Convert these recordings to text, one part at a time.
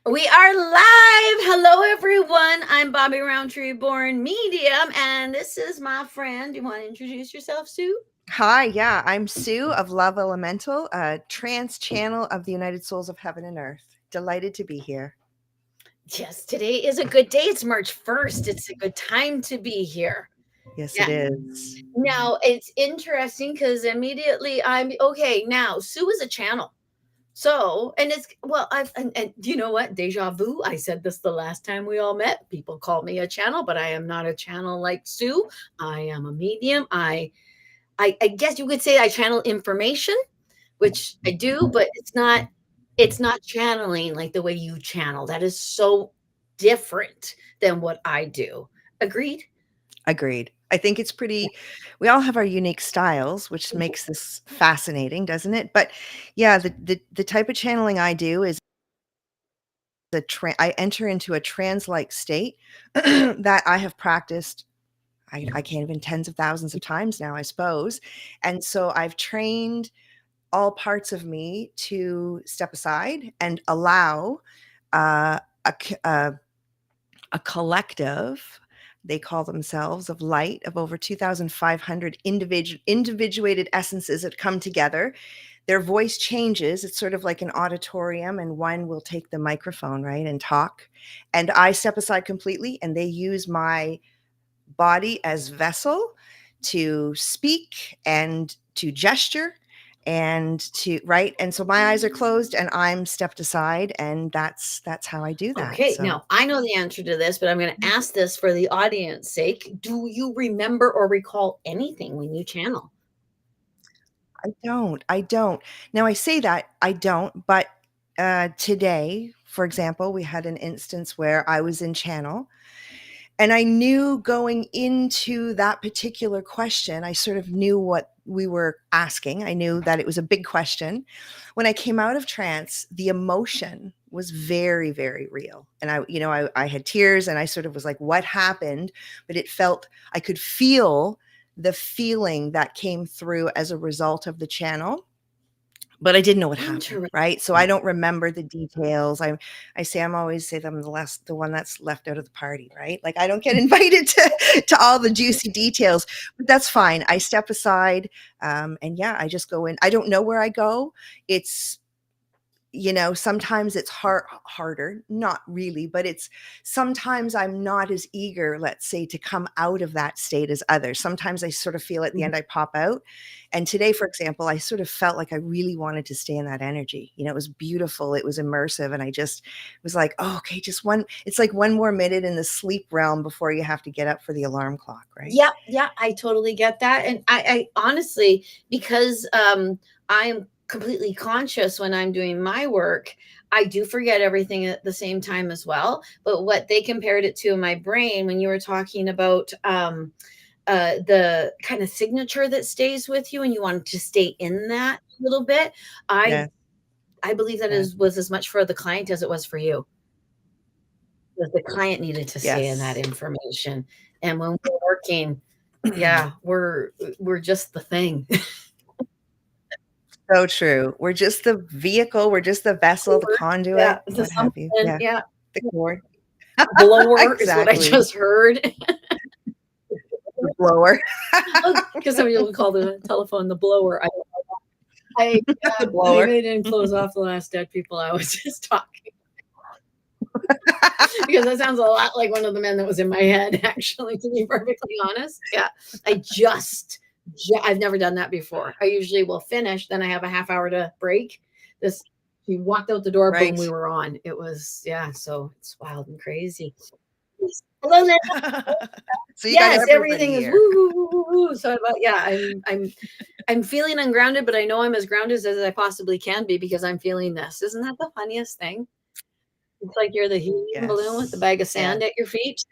We are live. Hello, everyone. I'm Bobbi Rowntree, born medium, and this is my friend. You want to introduce yourself, Sue? Hi, yeah, I'm Sue of Love Elemental, a trans channel of the United Souls of Heaven and Earth. Delighted to be here. Yes, today is a good day. It's March 1st. It's a good time to be here. Yes, Yeah. it is. Now, it's interesting because immediately I'm okay. Now, Sue is a channel. So, and it's well, and you know what? Deja vu. I said this the last time we all met. People call me a channel, but I am not a channel like Sue. I am a medium. I guess you could say I channel information, which I do, but it's not channeling like the way you channel. That is so different than what I do. Agreed? Agreed. I think it's pretty, we all have our unique styles, which makes this fascinating, doesn't it? But yeah, the type of channeling I do is I enter into a trance-like state that I have practiced. I can't even tens of thousands of times now, I suppose. And so I've trained all parts of me to step aside and allow uh, a, a collective, they call themselves, of light of over 2,500 individuated essences that come together. Their voice changes. It's sort of like an auditorium, and one will take the microphone, right, and talk. And I step aside completely, and they use my body as vessel to speak and to gesture and to right. And so my eyes are closed and I'm stepped aside, and that's how I do that. Okay, So now I know the answer to this, but I'm going to ask this for the audience sake. Do you remember or recall anything when you channel? I don't. Now I say that I don't, but today, for example, we had an instance where I was in channel. And I knew going into that particular question, I sort of knew what we were asking. I knew that it was a big question. When I came out of trance, the emotion was very, very real. And I had tears and I sort of was like, what happened? But it felt, I could feel the feeling that came through as a result of the channel, but I didn't know what happened, Interesting. right? So I don't remember the details. I'm always say that I'm the one that's left out of the party, right? Like I don't get invited to all the juicy details, but that's fine. I step aside, and yeah, I just go in. I don't know where I go. It's sometimes it's harder, not really, but it's sometimes I'm not as eager, let's say, to come out of that state as others. Sometimes I sort of feel at the end I pop out. And today, for example, I sort of felt like I really wanted to stay in that energy. It was beautiful, it was immersive, and I just was like, oh, okay, just one, it's like one more minute in the sleep realm before you have to get up for the alarm clock, right? Yeah, yeah, I totally get that. And I honestly, because I'm completely conscious when I'm doing my work, I do forget everything at the same time as well. But what they compared it to in my brain when you were talking about the kind of signature that stays with you and you want to stay in that a little bit, I Yeah, I believe that yeah. is was as much for the client as it was for you. Because the client needed to stay in that Yes. information. And when we're working, yeah, we're just the thing. So true. We're just the vehicle, we're just the vessel, the Yeah, conduit, the what have you. something, Yeah, yeah. the cord. Blower is what I Exactly, just heard. the blower. Because some people call the telephone the blower. I The maybe blower. I didn't close off the last dead people I was just talking because that sounds a lot like one of the men that was in my head, actually, to be perfectly honest. Yeah. I've never done that before. I usually will finish, then I have a half hour to break. This we walked out the door, boom, we Right. were on. It was yeah, so it's wild and crazy. Hello, Ned. So you got Yes, everybody everything is woo here. woo woo woo woo. So about yeah, I'm feeling ungrounded, but I know I'm as grounded as I possibly can be because I'm feeling this. Isn't that the funniest thing? It's like you're the helium balloon with the Yes. bag of Yeah, sand at your feet.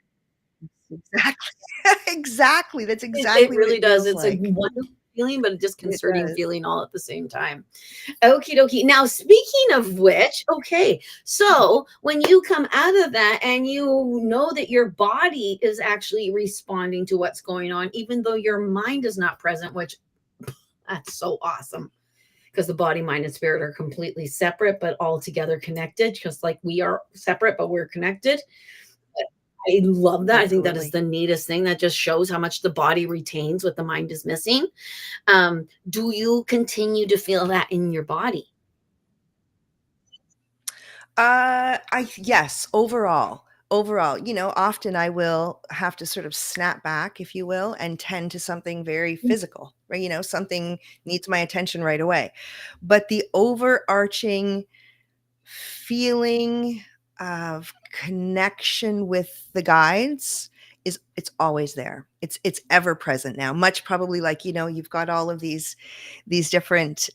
exactly. Exactly, that's It exactly what really it does. feels It's a like. wonderful feeling, but a It disconcerting does. feeling all at the same time. Okie dokie. Now, speaking of which, okay, so when you come out of that and you know that your body is actually responding to what's going on, even though your mind is not present, which that's so awesome. because the body, mind, and spirit are completely separate, but all together connected, just like we are separate, but we're connected. I love that. I think that is Absolutely. the neatest thing. That just shows how much the body retains what the mind is missing. Do you continue to feel that in your body? I yes, overall, often I will have to sort of snap back, if you will, and tend to something very physical, right? Something needs my attention right away. But the overarching feeling of connection with the guides it's always there. It's ever present now. Much probably like, you've got all of these different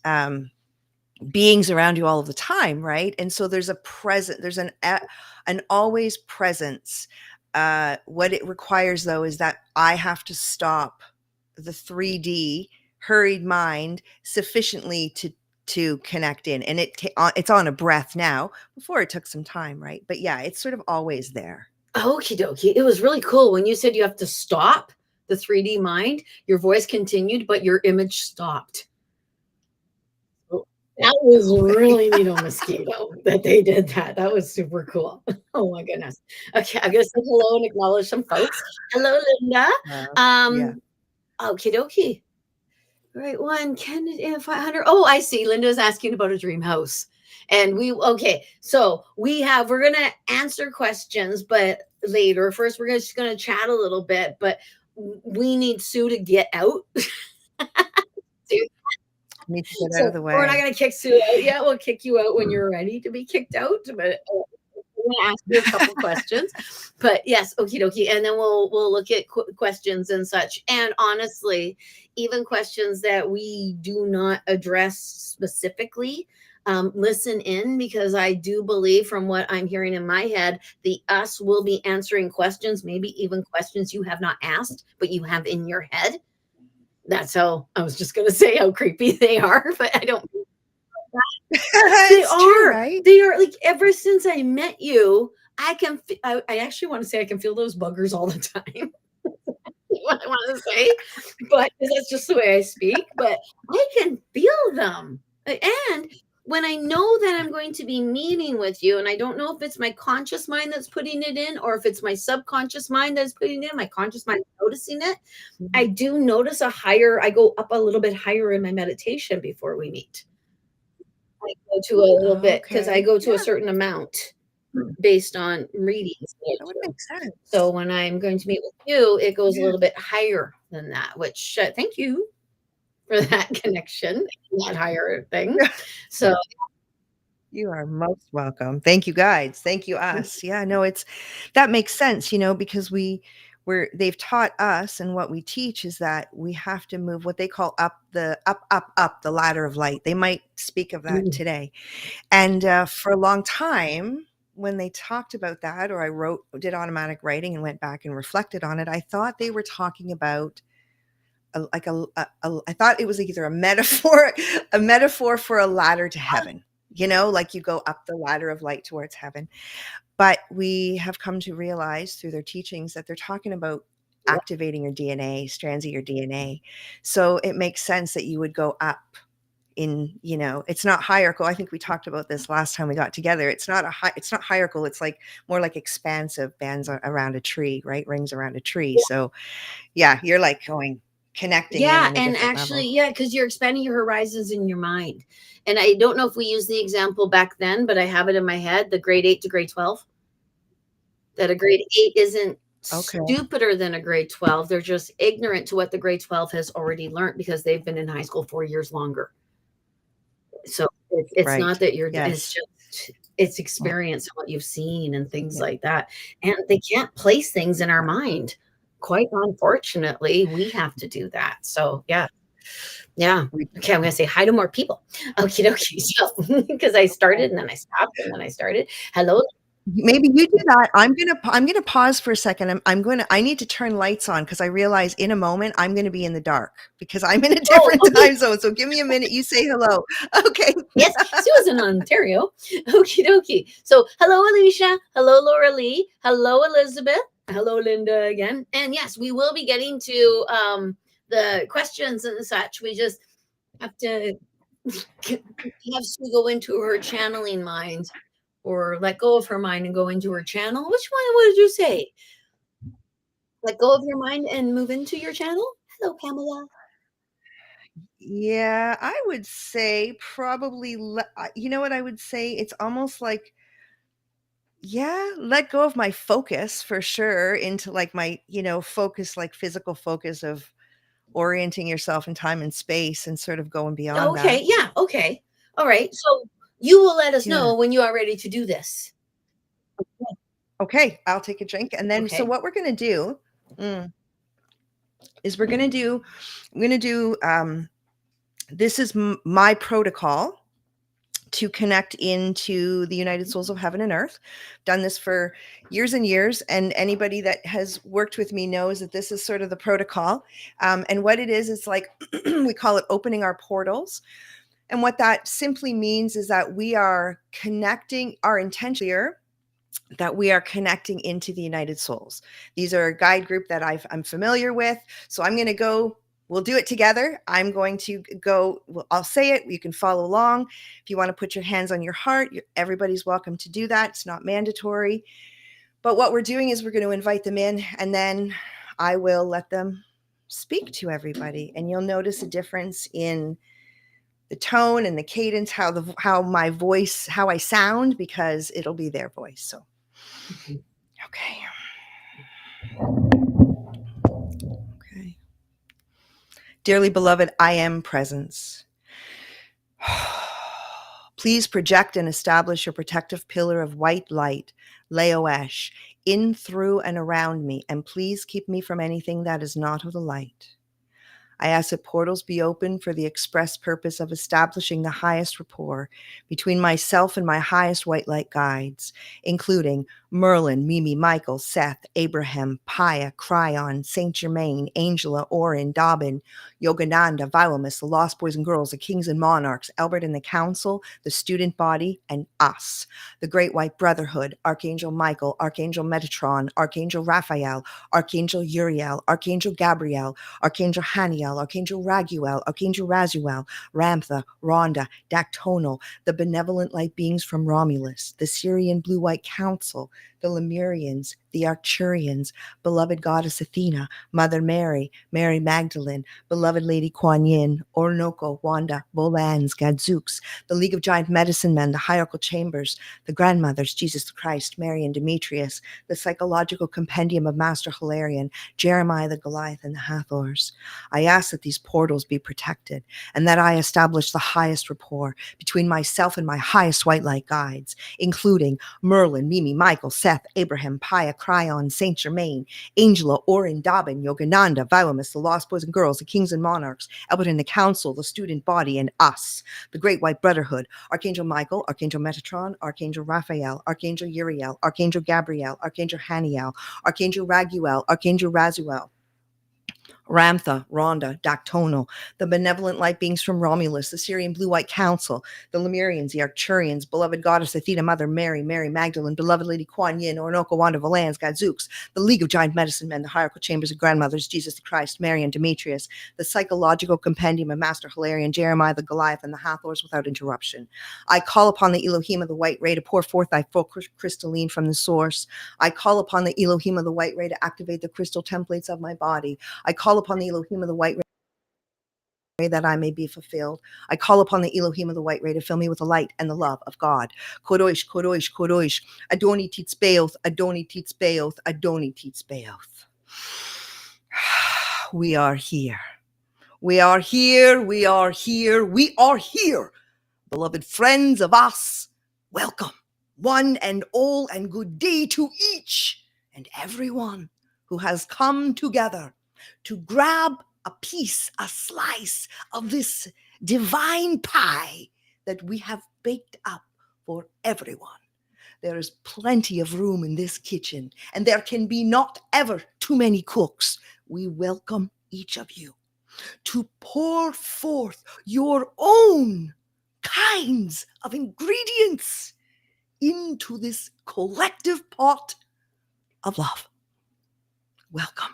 beings around you all of the time, right? And so there's an always presence. What it requires though is that I have to stop the 3D hurried mind sufficiently to connect in, and it's on a breath now. Before it took some time, right? But yeah, it's sort of always there. Okie dokie. It was really cool when you said you have to stop the 3D mind. Your voice continued, but your image stopped. So that was No way. really neat on Mosquito that they did that. That was super cool. Oh my goodness. Okay, I'm gonna say hello and acknowledge some folks. Hello, Linda. Yeah. Um, Okie dokie. Right one, Canada 500. Oh, I see. Linda's asking about a dream house. And okay, so we're going to answer questions, but later. First, we're just going to chat a little bit, but we need Sue to get out. Sue, Need to get out so of the we're not way. going to kick Sue out yet. We'll kick you out when you're ready to be kicked out. But I'm going to ask you a couple questions. But yes, okie dokie. And then we'll look at questions and such. And honestly, even questions that we do not address specifically, listen in, because I do believe from what I'm hearing in my head, the us will be answering questions, maybe even questions you have not asked, but you have in your head. That's how I was just going to say how creepy they are, but I don't. They It's true, are. right? They are like ever since I met you, I actually want to say I can feel those buggers all the time. What I want to say, but that's just the way I speak. But I can feel them, and when I know that I'm going to be meeting with you, and I don't know if it's my conscious mind that's putting it in, or if it's my subconscious mind that's putting it in. My conscious mind is noticing it. I Mhm. do notice I go up a little bit higher in my meditation before we meet. I go to a little bit because I Okay. go to a Yeah, certain amount based on readings. that would make So sense. when I'm going to meet with you, it goes a Yeah. little bit higher than that, which thank you for that connection, that higher thing. So You are most welcome. Thank you, guides. Thank you, us. Yeah, no, that makes sense, because they've taught us, and what we teach is that we have to move what they call up the ladder of light. They might speak of that mm, today. And for a long time, when they talked about that, or did automatic writing and went back and reflected on it, I thought they were talking about I thought it was either a metaphor for a ladder to heaven. Like you go up the ladder of light towards heaven. But we have come to realize through their teachings that they're talking about yeah, activating your DNA, strands of your DNA. So it makes sense that you would go up it's not hierarchical. I think we talked about this last time we got together. It's not hierarchical. It's like more like expansive bands around a tree, right? Rings around a tree. So yeah, you're like connecting yeah, in a and different actually, level. yeah, because you're expanding your horizons in your mind. And I don't know if we used the example back then, but I have it in my head, the grade 8 to grade 12, that a grade 8 isn't Okay. stupider than a grade 12. They're just ignorant to what the grade 12 has already learned because they've been in high school 4 years longer. So it's not Right. that it's Yes. just it's experience and what you've seen and things Yeah. like that. And they can't place things in our mind. Quite unfortunately, we have to do that. So yeah. Yeah. We Okay, I'm gonna say hi to more people. Okie dokie. So because I started and then I stopped and then I started. Hello. Maybe you do that. I'm gonna pause for a second. I need to turn lights on because I realize in a moment I'm gonna be in the dark because I'm in a Oh, different okay. time zone. So give me a minute. You say hello. Okay. Yes, Sue is in Ontario. Okie dokie. So, hello, Alicia. Hello, Laura Lee. Hello, Elizabeth. Hello, Linda again. And yes, we will be getting to the questions and such. We just have to. Have Sue go into her channeling mind or let go of her mind and go into her channel. Which one would you say? Let go of your mind and move into your channel? Hello, Pamela. Yeah, I would say probably you know what I would say? It's almost like, yeah, let go of my focus for sure into like my, focus, like physical focus of orienting yourself in time and space and sort of going beyond Okay, that. yeah, okay. All right. So you will let us Yeah. know when you are ready to do this. Okay, I'll take a drink. And then, so Okay. what we're going to do mm, is we're going to do, this is my protocol to connect into the United Souls of Heaven and Earth. Done this for years and years, and anybody that has worked with me knows that this is sort of the protocol. And what it is like we call it opening our portals. And what that simply means is that we are connecting our intention here, that we are connecting into the United Souls. These are a guide group that I'm familiar with. So I'm going to go, we'll do it together. I'm going to go, well, I'll say it. You can follow along. If you want to put your hands on your heart, everybody's welcome to do that. It's not mandatory. But what we're doing is we're going to invite them in, and then I will let them speak to everybody. And you'll notice a difference in the tone and the cadence, how my voice, how I sound, because it'll be their voice. So, okay. Okay. Dearly beloved, I am presence. Please project and establish your protective pillar of white light, Leoesh, in, through, and around me, and please keep me from anything that is not of the light. I ask that portals be open for the express purpose of establishing the highest rapport between myself and my highest white light guides, including Merlin, Mimi, Michael, Seth, Abraham, Paya, Cryon, Saint Germain, Angela, Orin, Dobbin, Yogananda, Vilamus, the Lost Boys and Girls, the Kings and Monarchs, Albert and the Council, the Student Body, and us, the Great White Brotherhood, Archangel Michael, Archangel Metatron, Archangel Raphael, Archangel Uriel, Archangel Gabriel, Archangel Haniel, Archangel Raguel, Archangel Razuel, Ramtha, Rhonda, Dactonal, the benevolent light beings from Romulus, the Syrian Blue-White Council, the Lemurians, the Arcturians, beloved goddess Athena, Mother Mary, Mary Magdalene, beloved Lady Kuan Yin, Orinoco, Wanda, Bolans, Gadzooks, the League of Giant Medicine Men, the Hierarchical Chambers, the Grandmothers, Jesus Christ, Mary and Demetrius, the Psychological Compendium of Master Hilarion, Jeremiah the Goliath, and the Hathors. I ask that these portals be protected and that I establish the highest rapport between myself and my highest white light guides, including Merlin, Mimi, Michael, Seth, Abraham, Paya, Cryon, Saint Germain, Angela, Orin, Dobbin, Yogananda, Vilamus, the Lost Boys and Girls, the Kings and Monarchs, Albert and the Council, the Student Body, and us, the Great White Brotherhood, Archangel Michael, Archangel Metatron, Archangel Raphael, Archangel Uriel, Archangel Gabriel, Archangel Haniel, Archangel Raguel, Archangel Razuel, Ramtha, Rhonda, Dactonal, the benevolent light beings from Romulus, the Syrian Blue-White Council, the Lemurians, the Arcturians, beloved goddess Athena, Mother Mary, Mary Magdalene, beloved Lady Kuan Yin, Orinoco, Wanda, Valans, Gadzooks, the League of Giant Medicine Men, the Hierarchical Chambers of Grandmothers, Jesus Christ, Mary and Demetrius, the Psychological Compendium of Master Hilarion, Jeremiah the Goliath, and the Hathors without interruption. I call upon the Elohim of the White Ray to pour forth thy full crystalline from the source. I call upon the Elohim of the White Ray to activate the crystal templates of my body. I call upon the Elohim of the White Ray that I may be fulfilled. I call upon the Elohim of the White Ray to fill me with the light and the love of God. Kodosh, Kodosh, Kodosh. Adoni Titzbeoth, Adoni Titzbeoth, Adoni Titzbeoth. We are here. We are here. We are here. We are here. Beloved friends of us, welcome, one and all, and good day to each and everyone who has come together to grab a piece, a slice of this divine pie that we have baked up for everyone. There is plenty of room in this kitchen, and there can be not ever too many cooks. We welcome each of you to pour forth your own kinds of ingredients into this collective pot of love. Welcome.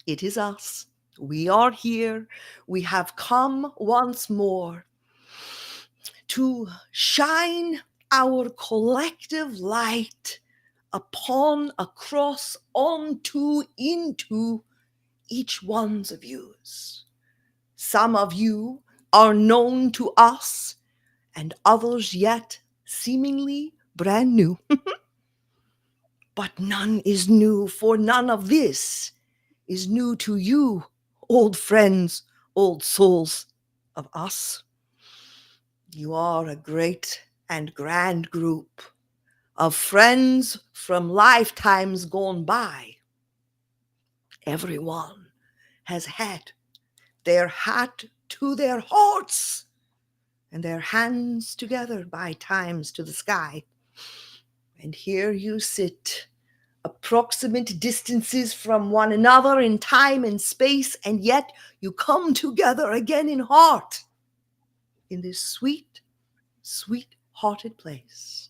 It is us. We are here. We have come once more to shine our collective light upon, across, onto, into each one's of yous. Some of you are known to us, and others yet seemingly brand new. But none is new, for none of this is new to you, old friends, old souls of us. You are a great and grand group of friends from lifetimes gone by. Everyone has had their hat to their hearts and their hands together by times to the sky. And here you sit, approximate distances from one another in time and space, and yet you come together again in heart in this sweet, sweet-hearted place.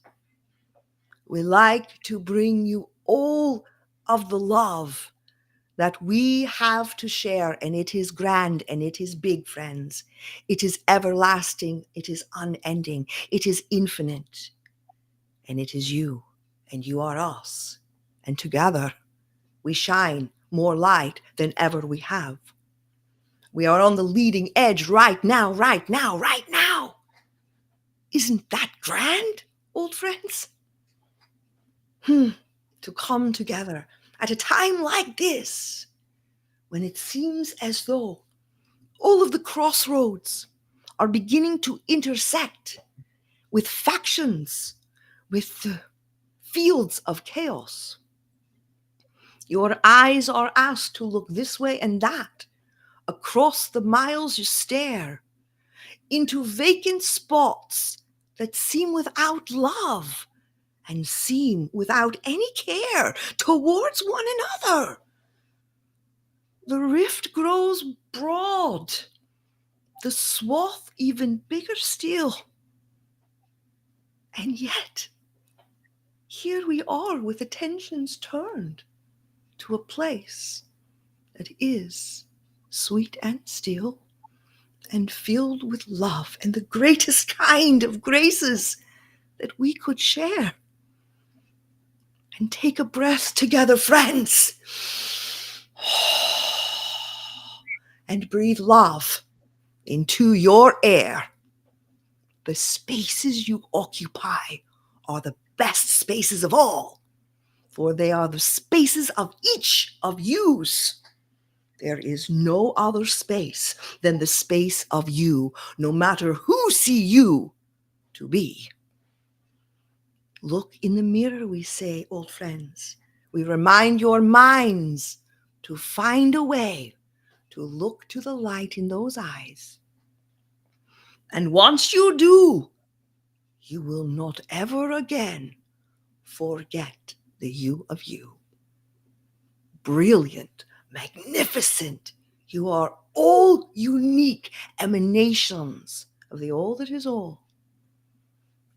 We like to bring you all of the love that we have to share, and it is grand and it is big, friends. It is everlasting, it is unending, it is infinite, and it is you, and you are us. And together we shine more light than ever we have. We are on the leading edge right now, right now, right now. Isn't that grand, old friends? To come together at a time like this, when it seems as though all of the crossroads are beginning to intersect with factions, with the fields of chaos. Your eyes are asked to look this way and that. Across the miles you stare into vacant spots that seem without love and seem without any care towards one another. The rift grows broad, the swath even bigger still. And yet, here we are with attentions turned to a place that is sweet and still and filled with love and the greatest kind of graces that we could share. And take a breath together, friends, and breathe love into your air. The spaces you occupy are the best spaces of all, for they are the spaces of each of yous. There is no other space than the space of you, no matter who see you to be. Look in the mirror, we say, old friends. We remind your minds to find a way to look to the light in those eyes. And once you do, you will not ever again forget the you of you. Brilliant, magnificent. You are all unique emanations of the all that is all.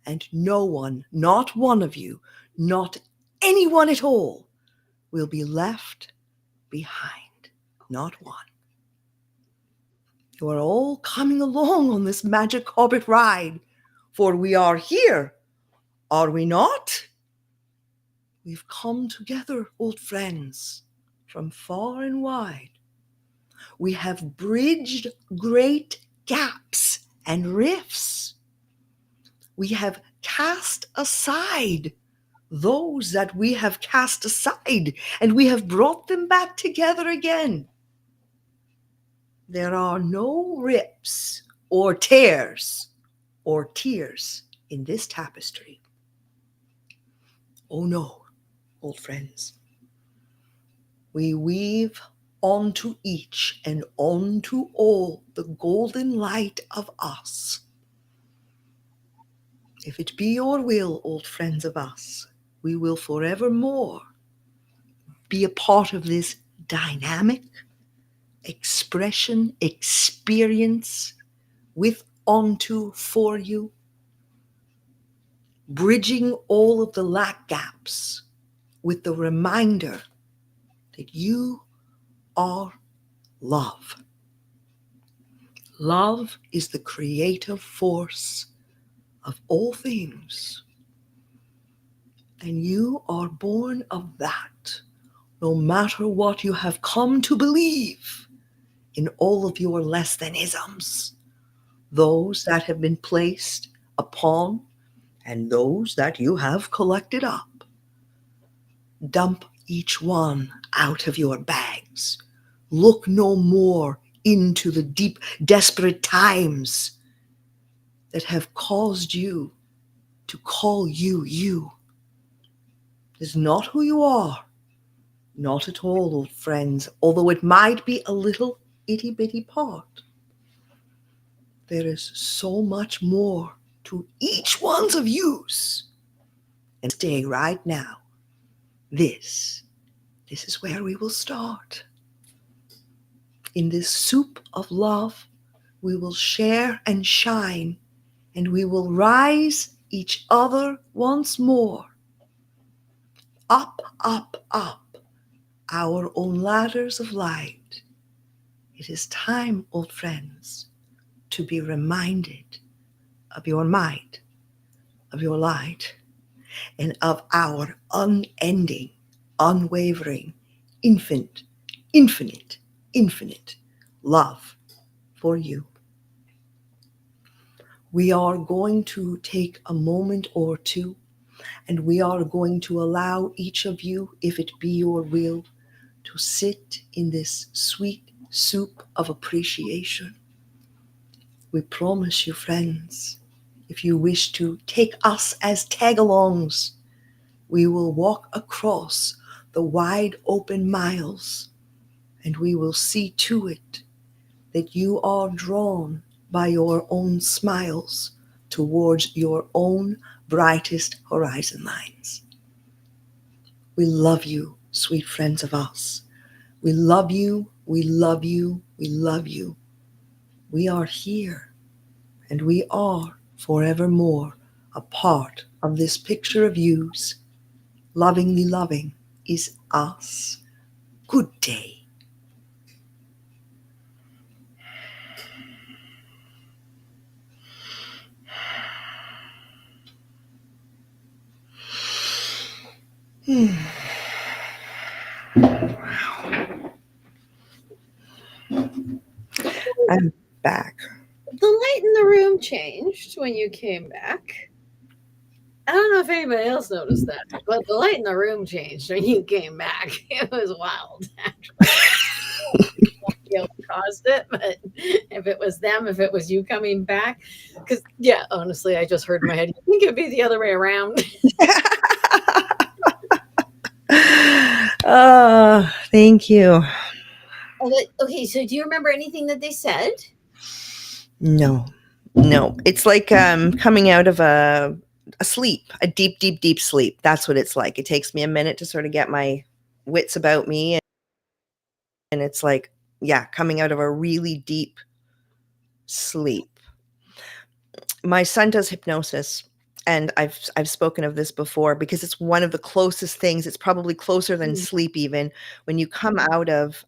And no one, not one of you, not anyone at all, will be left behind. Not one. You are all coming along on this magic hobbit ride, for we are here, are we not? We've come together, old friends, from far and wide. We have bridged great gaps and rifts. We have cast aside those that we have cast aside, and we have brought them back together again. There are no rips or tears or tears in this tapestry. Oh no, old friends. We weave onto each and onto all the golden light of us. If it be your will, old friends of us, we will forevermore be a part of this dynamic expression, experience with, onto, for you, bridging all of the lack gaps with the reminder that you are love. Love is the creative force of all things. And you are born of that, no matter what you have come to believe in all of your less than isms, those that have been placed upon and those that you have collected up. Dump each one out of your bags. Look no more into the deep, desperate times that have caused you to call you you. It is not who you are. Not at all, old friends, although it might be a little itty bitty part. There is so much more to each one's of yous. And stay right now. This is where we will start. In this soup of love, we will share and shine, and we will rise each other once more. Up, up, up, our own ladders of light. It is time, old friends, to be reminded of your might, of your light, and of our unending, unwavering, infinite love for you. We are going to take a moment or two, and we are going to allow each of you, if it be your will, to sit in this sweet soup of appreciation. We promise you, friends, if you wish to take us as tag-alongs, we will walk across the wide open miles, and we will see to it that you are drawn by your own smiles towards your own brightest horizon lines. We love you, sweet friends of us. We love you, we love you, we love you. We are here, and we are forevermore a part of this picture of yous. Lovingly loving is us. Good day. I'm back. The light in the room changed when you came back. I don't know if anybody else noticed that, but the light in the room changed when you came back. It was wild, actually. What caused it, but if it was them, if it was you coming back, because yeah, honestly, I just heard in my head. You think it'd be the other way around? Oh, thank you. Okay, so do you remember anything that they said? No. It's like coming out of a sleep, a deep sleep. That's what it's like. It takes me a minute to sort of get my wits about me, and it's like, yeah, coming out of a really deep sleep. My son does hypnosis, and I've spoken of this before because it's one of the closest things. It's probably closer than sleep even. When you come out of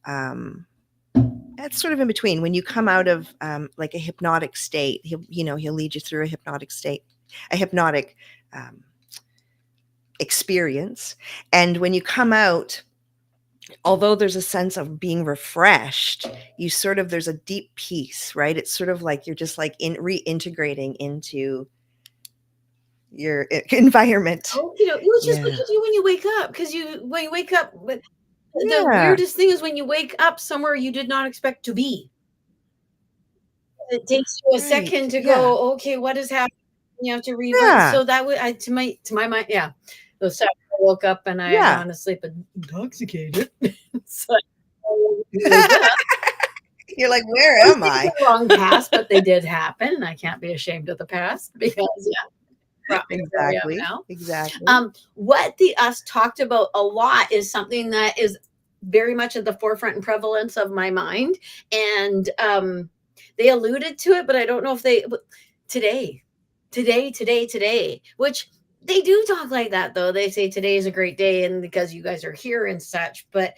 that's sort of in between. When you come out of like a hypnotic state, he'll lead you through a hypnotic state, a hypnotic experience. And when you come out, although there's a sense of being refreshed, there's a deep peace, right? It's sort of like you're just like reintegrating into your environment. Oh, it was just what Yeah. you do when you wake up, because when you wake up, but the Yeah. weirdest thing is when you wake up somewhere you did not expect to be. It takes you a Right. second to Yeah. go, okay, what is happening? You have to revert. Yeah. So that would, to my mind, yeah. Those times I woke up and I had Yeah. gone to sleep intoxicated. So I wake up. You're like, where Those am things I? are long past, but they did happen, and I can't be ashamed of the past because brought me to where we are now. Exactly. What the us talked about a lot is something that is very much at the forefront and prevalence of my mind, and they alluded to it, but I don't know if they today, which they do talk like that though. They say today is a great day, and because you guys are here and such, but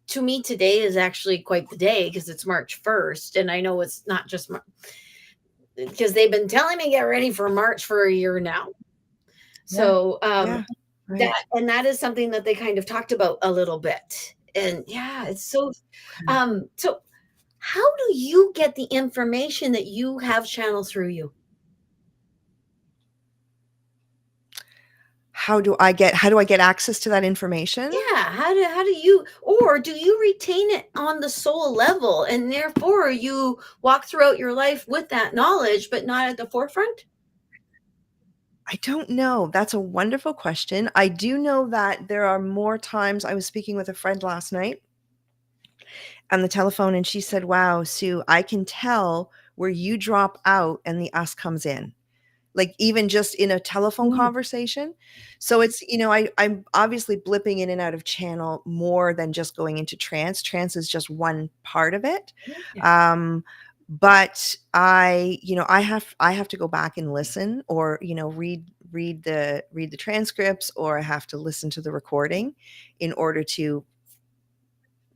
to me today is actually quite the day because it's March 1st, and I know it's not just because they've been telling me get ready for March for a year now. Yeah. So Yeah. Right. that is something that they kind of talked about a little bit. And yeah, it's so Okay. so how do you get the information that you have channeled through you? How do I get access to that information? Yeah, how do you, or do you retain it on the soul level and therefore you walk throughout your life with that knowledge but not at the forefront? I don't know. That's a wonderful question. I do know that there are more times. I was speaking with a friend last night on the telephone, and she said, "Wow, Sue, I can tell where you drop out and the us comes in." Like, even just in a telephone Mm, conversation. So it's, I'm obviously blipping in and out of channel more than just going into trance. Trance is just one part of it. yeah. But I have to go back and listen, or, read the transcripts, or I have to listen to the recording in order to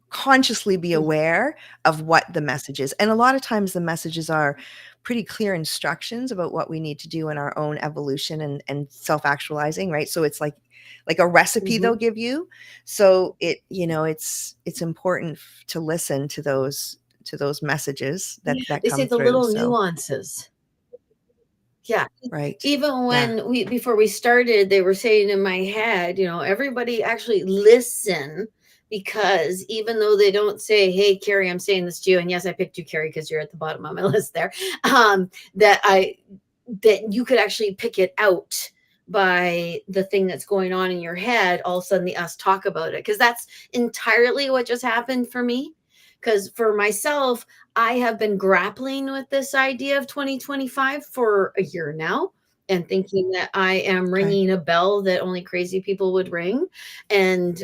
consciously be Mm, aware of what the message is. And a lot of times the messages are pretty clear instructions about what we need to do in our own evolution and self-actualizing, right? So it's like a recipe they'll mhm. give you. So it's important to listen to those messages that Yeah, that they say come the through. little So, nuances. Yeah. right. Even Yeah. when before we started, they were saying in my head, everybody actually listen, because even though they don't say, "Hey, Carrie, I'm saying this to you," and yes, I picked you, Carrie, because you're at the bottom of my list there. That you could actually pick it out by the thing that's going on in your head. All of a sudden, the us talk about it, because that's entirely what just happened for me. Because for myself, I have been grappling with this idea of 2025 for a year now, and thinking that I am Okay. ringing a bell that only crazy people would ring. And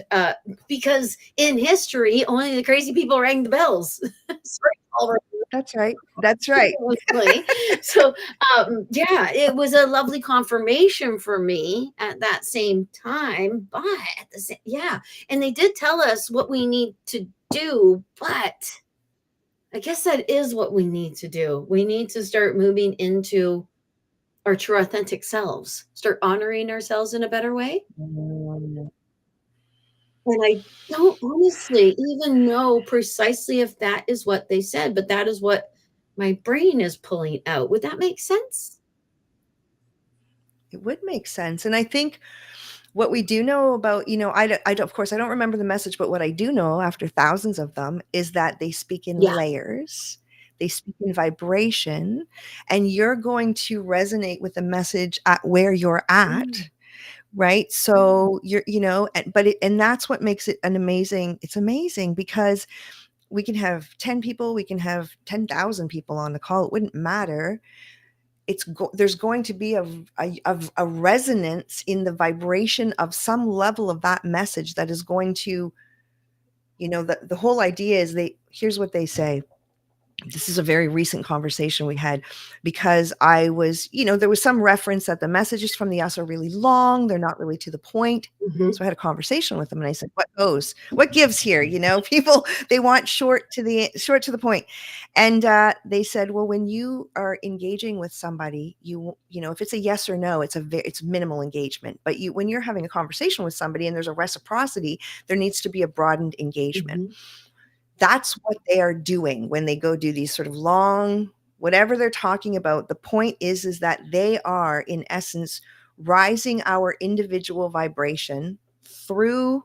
because in history, only the crazy people rang the bells. Sorry, Oliver. That's right. That's right. So yeah, it was a lovely confirmation for me at that same time. But at the same, yeah, and they did tell us what we need to do, but I guess that is what we need to do. We need to start moving into our true authentic selves, start honoring ourselves in a better way. Mm. And I don't honestly even know precisely if that is what they said, but that is what my brain is pulling out. Would that make sense? It would make sense. And I think what we do know about, of course, I don't remember the message, but what I do know after thousands of them is that they speak in Yeah. layers, they speak in vibration, and you're going to resonate with the message at where you're Mm, at, right? So and that's what makes it it's amazing, because we can have 10 people, we can have 10,000 people on the call. It wouldn't matter. There's going to be a resonance in the vibration of some level of that message that is going to, the whole idea is, here's what they say. This is a very recent conversation we had, because there was some reference that the messages from the us are really long. They're not really to the point. mhm. So I had a conversation with them, and I said, what gives here? People, they want short to the point. And they said, well, when you are engaging with somebody, if it's a yes or no, it's minimal engagement. But when you're having a conversation with somebody and there's a reciprocity, there needs to be a broadened engagement. Mhm. That's what they are doing when they go do these sort of long, whatever they're talking about. The point is that they are, in essence, rising our individual vibration through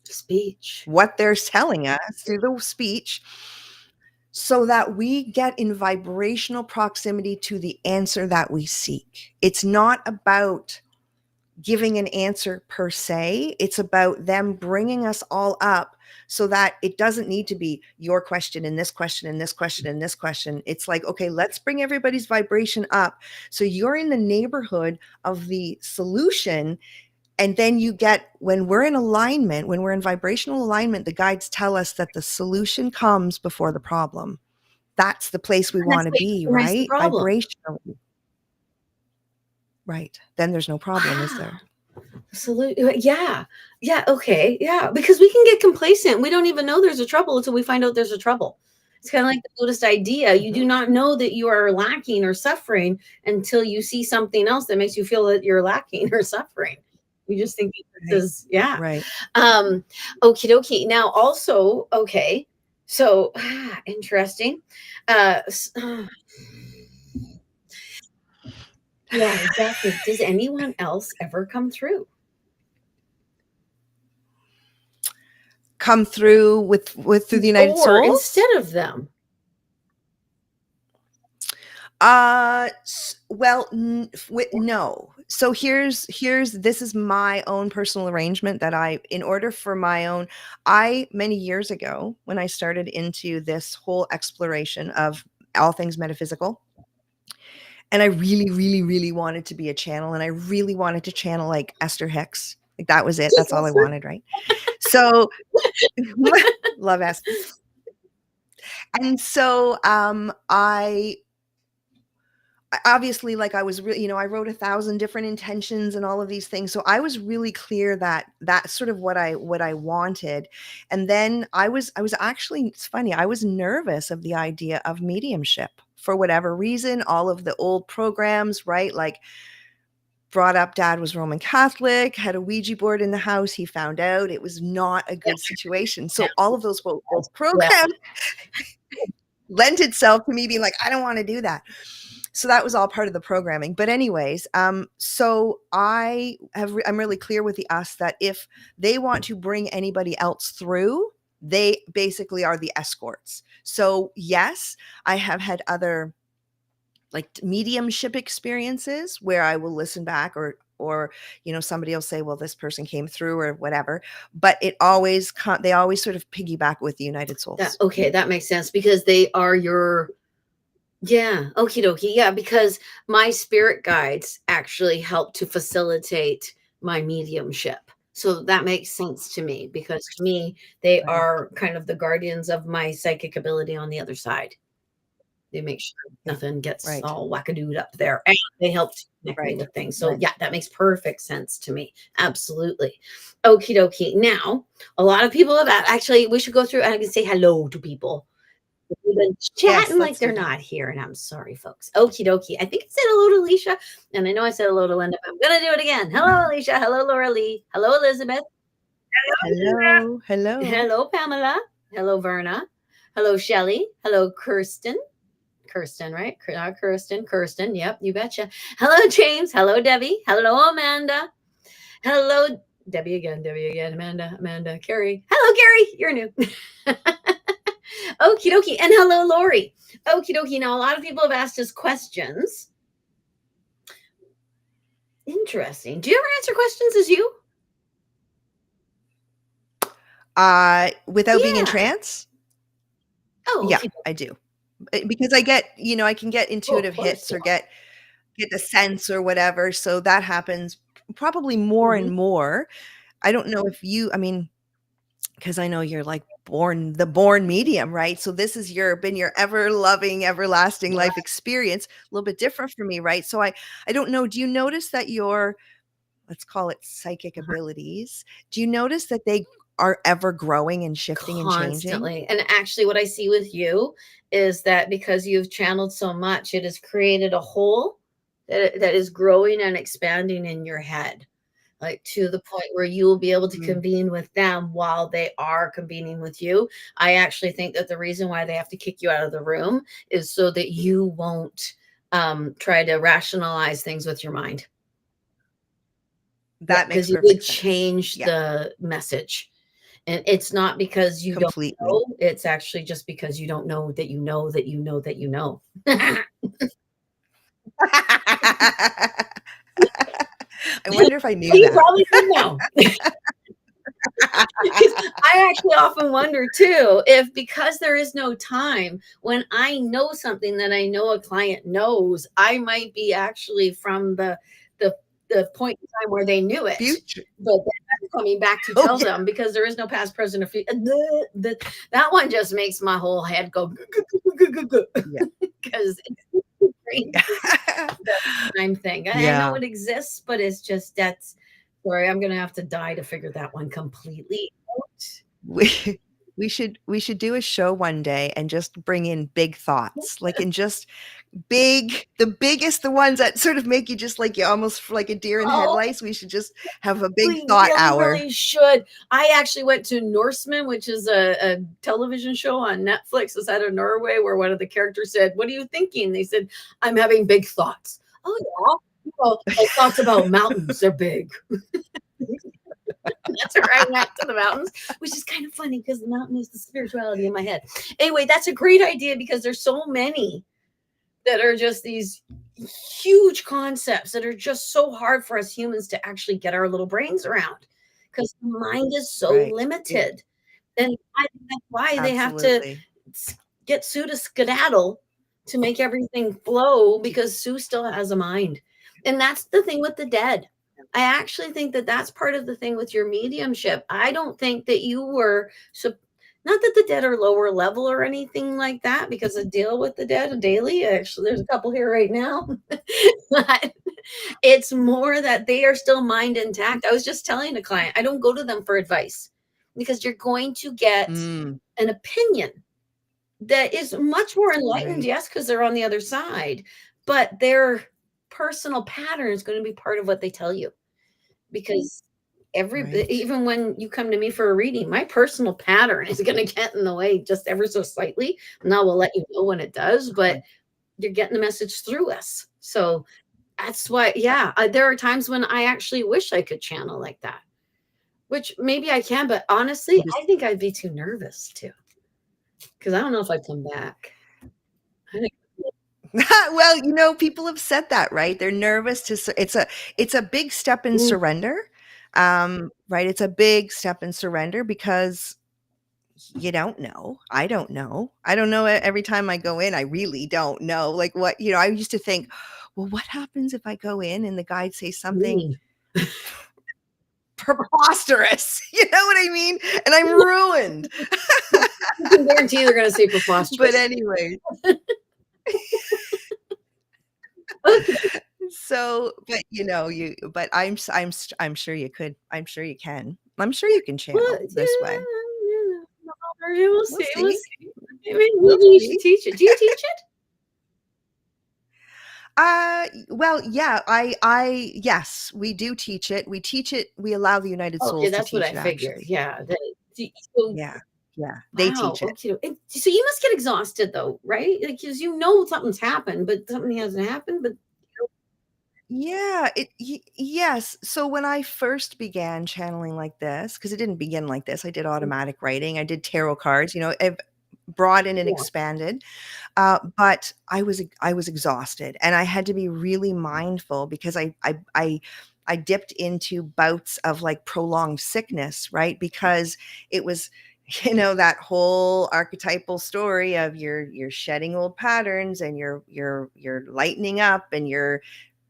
Speech. what they're telling us, through the speech, so that we get in vibrational proximity to the answer that we seek. It's not about giving an answer per se. It's about them bringing us all up, so that it doesn't need to be your question and this question and this question and this question. It's like, okay, let's bring everybody's vibration up, so you're in the neighborhood of the solution. And then when we're in alignment, when we're in vibrational alignment, the guides tell us that the solution comes before the problem. That's the place we And want that's to what be, erase the right? problem. Vibrationally. Right. Then there's no problem, is Wow. there? Absolutely. Yeah. Yeah. Okay. Yeah. Because we can get complacent. We don't even know there's a trouble until we find out there's a trouble. It's kind of like the Buddhist idea. You do Mhm. not know that you are lacking or suffering until you see something else that makes you feel that you're lacking or suffering. You just think this Right. is, yeah. Right. Okie dokie. Now, also, okay. So, interesting. S- yeah, exactly. Does anyone else ever come through? Come through through the United Or Souls? instead of them? Well, no. So this is my own personal arrangement that in order for my own, many years ago, when I started into this whole exploration of all things metaphysical, and I really, really, really wanted to be a channel, and I really wanted to channel like Esther Hicks. Like that was it. That's all I wanted, right? So love Esther. And so obviously, like I was really, I wrote 1,000 different intentions and all of these things. So I was really clear that that's sort of what I wanted. And then I was actually, it's funny, I was nervous of the idea of mediumship for whatever reason. All of the old programs, right? Like brought up, dad was Roman Catholic, had a Ouija board in the house. He found out it was not a good situation. So all of those old programs lent itself to me being like, I don't want to do that. So that was all part of the programming. But anyways, so I'm really clear with the us that if they want to bring anybody else through, they basically are the escorts. So yes, I have had other like mediumship experiences where I will listen back or somebody will say, well, this person came through or whatever, but they always sort of piggyback with the United Souls. Okay, that makes sense because they are your, yeah, okie dokie. Yeah, because my spirit guides actually help to facilitate my mediumship. So that makes sense to me because to me, they Right. are kind of the guardians of my psychic ability on the other side. They make sure nothing gets Right. all wackadooed up there. And they help to connect me Right. with things. So Right. yeah, that makes perfect sense to me. Absolutely. Okie dokie. Now, a lot of people have actually, we should go through and I can say hello to people. We've been Yes, chatting like let's they're do that. not here, and I'm sorry, folks. Okie dokie. I think I said hello to Alicia, and I know I said hello to Linda, but I'm gonna do it again. Hello, Alicia. Hello, Laura Lee. Hello, Elizabeth. Hello. Hello. Hello, Pamela. Hello, Verna. Hello, Shelly. Hello, Kirsten. Kirsten, right? Not Kirsten. Kirsten. Yep, you betcha. Hello, James. Hello, Debbie. Hello, Amanda. Hello, Debbie again. Debbie again. Amanda. Carrie. Hello, Carrie. You're new. Okie dokie. And hello, Lori. Okie dokie. Now, a lot of people have asked us questions. Interesting. Do you ever answer questions as you? Without being in Yeah. trance? Oh, Yeah, okay. I do. Because I get, I can get Oh, of intuitive course. hits or get the sense or whatever. So that happens probably more Mhm. and more. I don't know if because I know you're like the born medium, right? So this is been your ever loving, everlasting life experience. A little bit different for me, right? So I don't know. Do you notice that let's call it psychic abilities? Do you notice that they are ever growing and shifting and changing? Constantly. And actually, what I see with you is that because you've channeled so much, it has created a hole that is growing and expanding in your head, like to the point where you will be able to Mm. convene with them while they are convening with you. I actually think that the reason why they have to kick you out of the room is so that you won't try to rationalize things with your mind. That makes Because you would perfect sense. change Yeah, the message. And it's not because you don't completely. know, it's actually just because you don't know that you know that you know that you know. I wonder if I knew You that. probably did know. 'Cause I actually often wonder too if because there is no time, when I know something that I know a client knows, I might be actually from the the point in time where they knew it. Future. But then I'm coming back to Oh, tell yeah. them because there is no past, present, or future. That one just makes my whole head go Yeah. because it's crazy the time thing. I know Yeah. it exists, but it's just that's sorry, I'm gonna have to die to figure that one completely out. We we should do a show one day and just bring in big thoughts, like, and just the biggest, the ones that sort of make you just like you almost like a deer in Oh, headlights. We should just have a big we thought really, hour. really should. I actually went to Norseman, which is a television show on Netflix. It's out of Norway, where one of the characters said, "What are you thinking?" They said, "I'm having big thoughts." Oh yeah, well, like thoughts about mountains. They're big. That's where I went, to the mountains, which is kind of funny because the mountain is the spirituality in my head. Anyway, that's a great idea because there's so many that are just these huge concepts that are just so hard for us humans to actually get our little brains around because the mind is so Right. limited. And I think that's why they have to Absolutely. get Sue to skedaddle to make everything flow because Sue still has a mind. And that's the thing with the dead. I actually think that that's part of the thing with your mediumship. I don't think that you were so, not that the dead are lower level or anything like that, because I deal with the dead daily. Actually, there's a couple here right now. But it's more that they are still mind intact. I was just telling a client, I don't go to them for advice because you're going to get Mm, an opinion that is much more enlightened, right. yes, because they're on the other side, but their personal pattern is going to be part of what they tell you because Right. even when you come to me for a reading, my personal pattern is going to get in the way just ever so slightly, and I will let you know when it does, but Right. you're getting the message through us. So that's why, yeah, there are times when I actually wish I could channel like that, which maybe I can, but honestly, Just I think I'd be too nervous too, because I don't know if I'd come back. I think, well, people have said that, right? They're nervous it's a big step in mm, surrender. Right? It's a big step in surrender because you don't know. I don't know. I don't know every time I go in. I really don't know. Like what, I used to think, well, what happens if I go in and the guide says something mean. preposterous? You know what I mean? And I'm ruined. You can guarantee they're going to say But preposterous. anyway, Okay. so, but but I'm sure you could. I'm sure you can. I'm sure you can Well, channel this way. yeah, we'll We'll see. We'll see. see. Maybe We'll you should see. teach it. Do you teach it? Well, yeah, yes, we do teach it. We teach it. We allow the United Okay, Souls to that's what teach I it, figured. actually. Yeah. So, Yeah, yeah, they wow. teach it. Okay. So you must get exhausted though, right? Like, because something's happened, but something hasn't happened. But Yeah, yes. So when I first began channeling like this, because it didn't begin like this, I did automatic writing. I did tarot cards. I've broadened and yeah, expanded. But I was exhausted, and I had to be really mindful because I dipped into bouts of like prolonged sickness, right? Because it was, that whole archetypal story of you're shedding old patterns and you're lightening up and you're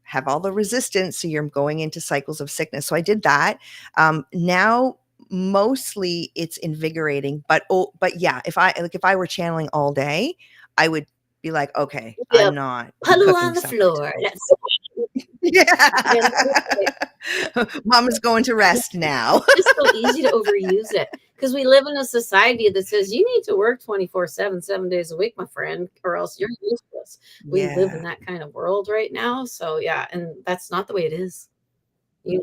have all the resistance, so you're going into cycles of sickness. So I did that. Now mostly it's invigorating, but yeah, if I were channeling all day, I would be like, okay, yeah. I'm not Puddle on cooking the supper floor. today. That's Yeah. and it's Mama's going to rest now. just so easy to overuse it because we live in a society that says you need to work 24/7, 7 days a week, my friend, or else you're useless. We live in Yeah. that kind of world right now. So yeah, and that's not the way it is. You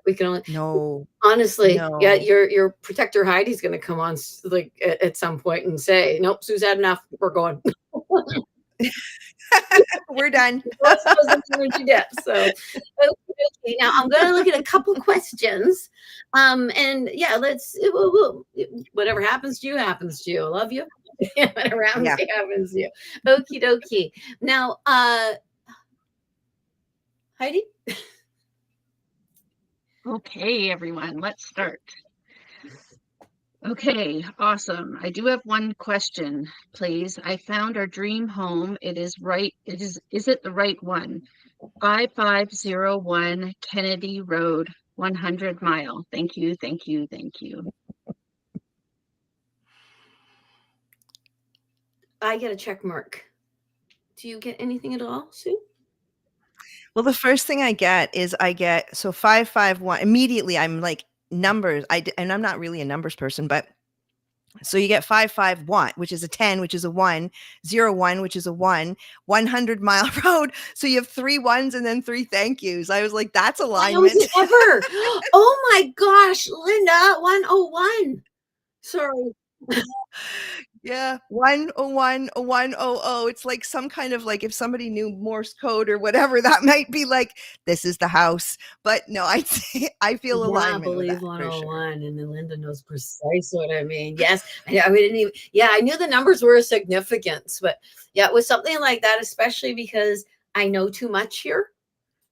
we can only No. honestly, yeah, No. your protector Heidi's gonna come on like at some point and say, nope, Sue's had enough. We're going. We're done. Most of us are what you get. So, okay. Now I'm going to look at a couple questions. And yeah, whatever happens to you happens to you. I love you. Whatever happens Yeah. to you happens to you. Okie dokie. Now, Heidi. Okay, everyone, let's start. Okay, awesome. I do have one question, please. I found our dream home. It is it the right one? 5501 Kennedy Road, 100 Mile. Thank you, thank you, thank you. I get a check mark. Do you get anything at all, Sue? Well, the first thing I get is so 551. Immediately I'm like numbers. And I'm not really a numbers person, but So you get 551, which is a 10, which is a 1, 01, which is a 1, 100-mile road. So you have 3 ones and then 3 thank yous. I was like, that's alignment. Ever. Oh my gosh, Linda, 101. Sorry. Yeah, 101, 100. It's like some kind of like if somebody knew Morse code or whatever, that might be like, this is the house. But no, I'd say I feel alignment with believe that for sure. 101, and then Linda knows precisely what I mean. Yes, we didn't even. Yeah, I knew the numbers were a significance, but yeah, it was something like that, especially because I know too much here.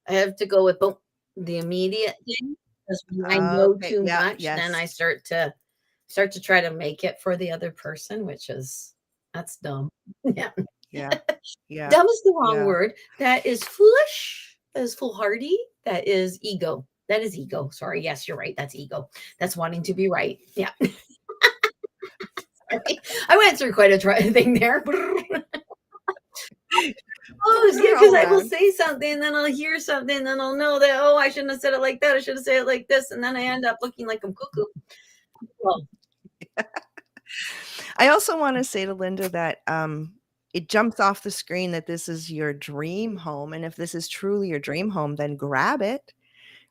I have to go with boom, the immediate thing, because when I know Okay, too yeah, much, then I yes. start to try to make it for the other person, which is that's dumb. Yeah. Yeah, yeah, Dumb is the wrong yeah. word. That is foolish. That is foolhardy. That is ego. That is ego. Sorry. Yes, you're right. That's ego. That's wanting to be right. Yeah. Sorry. I went through quite a thing there. Oh, yeah, We're because all I will around. say something, and then I'll hear something, and then I'll know that, oh, I shouldn't have said it like that. I should have said it like this. And then I end up looking like I'm cuckoo. Well, I also want to say to Linda that it jumps off the screen that this is your dream home. And if this is truly your dream home, then grab it,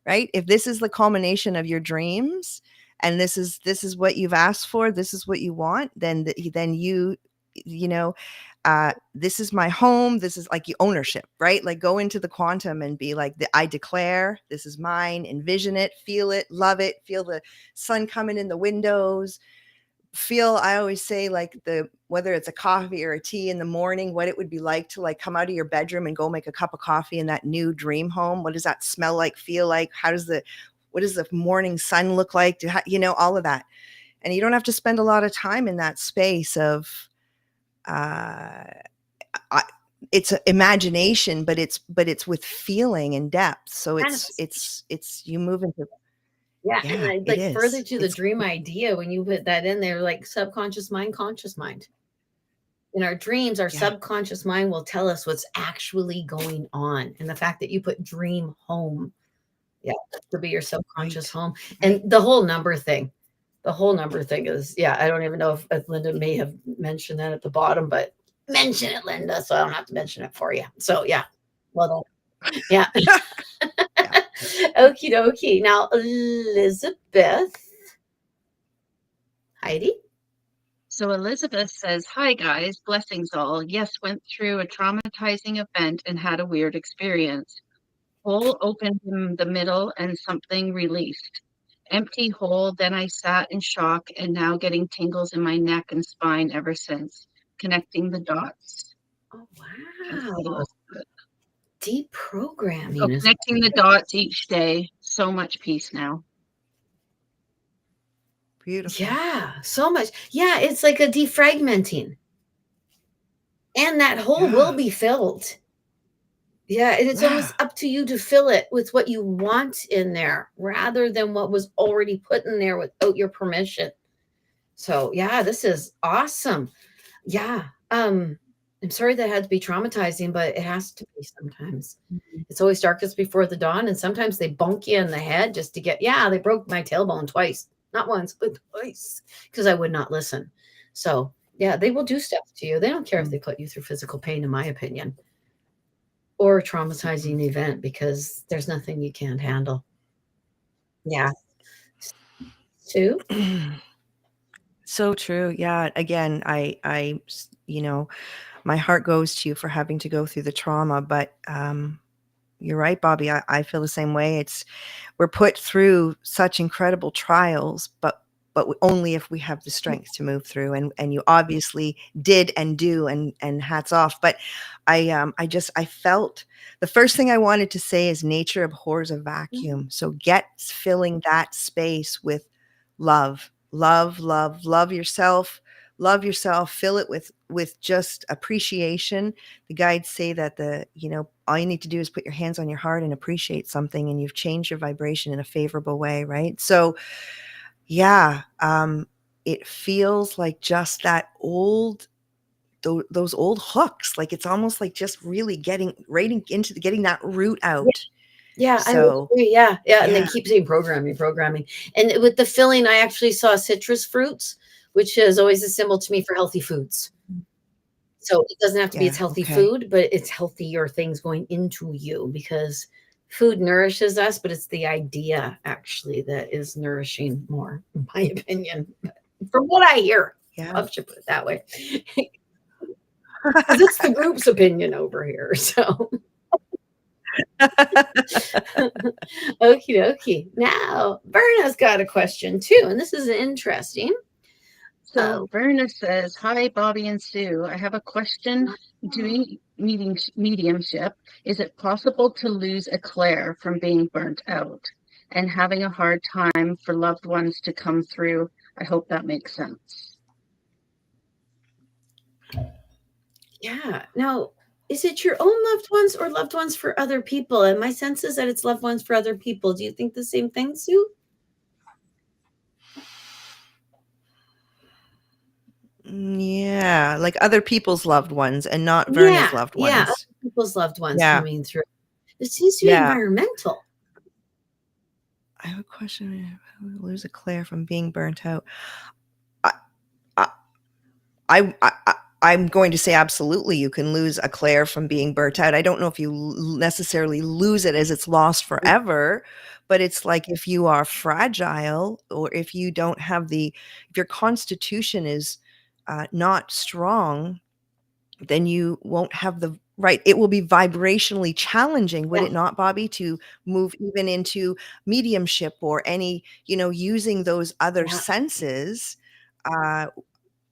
right? If this is the culmination of your dreams and this is what you've asked for, this is what you want, then then you know, this is my home. This is like ownership, right? Like go into the quantum and be like, I declare this is mine, envision it, feel it, love it, feel the sun coming in the windows, I always say like whether it's a coffee or a tea in the morning, what it would be like to like come out of your bedroom and go make a cup of coffee in that new dream home. What does that smell like, feel like? What does the morning sun look like? All of that. And you don't have to spend a lot of time in that space of, it's imagination, but it's with feeling and depth. So it's you move into, yeah, and yeah, it like further is. to the dream idea, when you put that in there, like subconscious mind, conscious mind. In our dreams, our Yeah. subconscious mind will tell us what's actually going on. And the fact that you put dream home, yeah, that could be your subconscious Right. home. And the whole number thing is, yeah, I don't even know if Linda may have mentioned that at the bottom, but mention it, Linda, so I don't have to mention it for you. So yeah, well done. Yeah. Yeah. Okie dokie. Now, Elizabeth. Heidi? So Elizabeth says, "Hi guys, blessings all. Yes, went through a traumatizing event and had a weird experience. Hole opened in the middle and something released. Empty hole, then I sat in shock and now getting tingles in my neck and spine ever since. Connecting the dots." Oh, That's wow. what Elizabeth. Deprogramming So is connecting the dots each day. So much peace now. Beautiful. yeah, so much. Yeah, it's like a defragmenting. And that hole will Yeah. be filled. Yeah, and it's Yeah. almost up to you to fill it with what you want in there rather than what was already put in there without your permission. So, yeah, this is awesome. Yeah. I'm sorry that had to be traumatizing, but it has to be sometimes. It's always darkest before the dawn, and sometimes they bonk you in the head just to get, yeah, they broke my tailbone twice. Not once, but twice, because I would not listen. So, yeah, they will do stuff to you. They don't care if they put you through physical pain, in my opinion, or a traumatizing event, because there's nothing you can't handle. Yeah. Sue? So true. Yeah. Again, my heart goes to you for having to go through the trauma, but you're right, Bobbi. I feel the same way. We're put through such incredible trials, but only if we have the strength to move through. And you obviously did and do, and hats off. But I felt the first thing I wanted to say is nature abhors a vacuum. So get filling that space with love, love, love, love yourself. Love yourself, fill it with just appreciation. The guides say that all you need to do is put your hands on your heart and appreciate something, and you've changed your vibration in a favorable way, right? So yeah, it feels like just that those old hooks, like it's almost like just really getting that root out. Yeah, I would So agree. Yeah, and they yeah. keep saying programming. And with the filling, I actually saw citrus fruits, which is always a symbol to me for healthy foods. So it doesn't have to be it's Yeah, healthy okay. food, but it's healthier things going into you because food nourishes us, but it's the idea actually that is nourishing more, in my opinion. From what I hear, Yeah. I should put it that way. Because it's the group's opinion over here. So okie dokie. Now, Berna's got a question too, and this is interesting. So Verna says, "Hi, Bobby and Sue. I have a question. Doing mediumship, is it possible to lose a Claire from being burnt out and having a hard time for loved ones to come through? I hope that makes sense." Yeah. Now, is it your own loved ones or loved ones for other people? And my sense is that it's loved ones for other people. Do you think the same thing, Sue? Yeah, like other people's loved ones and not Verna's Yeah. loved Yeah. Other ones. people's loved ones Yeah, coming through. It seems to be yeah. environmental. I have a question. Lose a Claire from being burnt out. I, I, I'm going to say absolutely you can lose a Claire from being burnt out. I don't know if you necessarily lose it as it's lost forever, but it's like if you are fragile or if you don't have if your constitution is not strong, then you won't have right. It will be vibrationally challenging, would Yeah. it not, Bobby, to move even into mediumship or any, using those other Yeah. senses.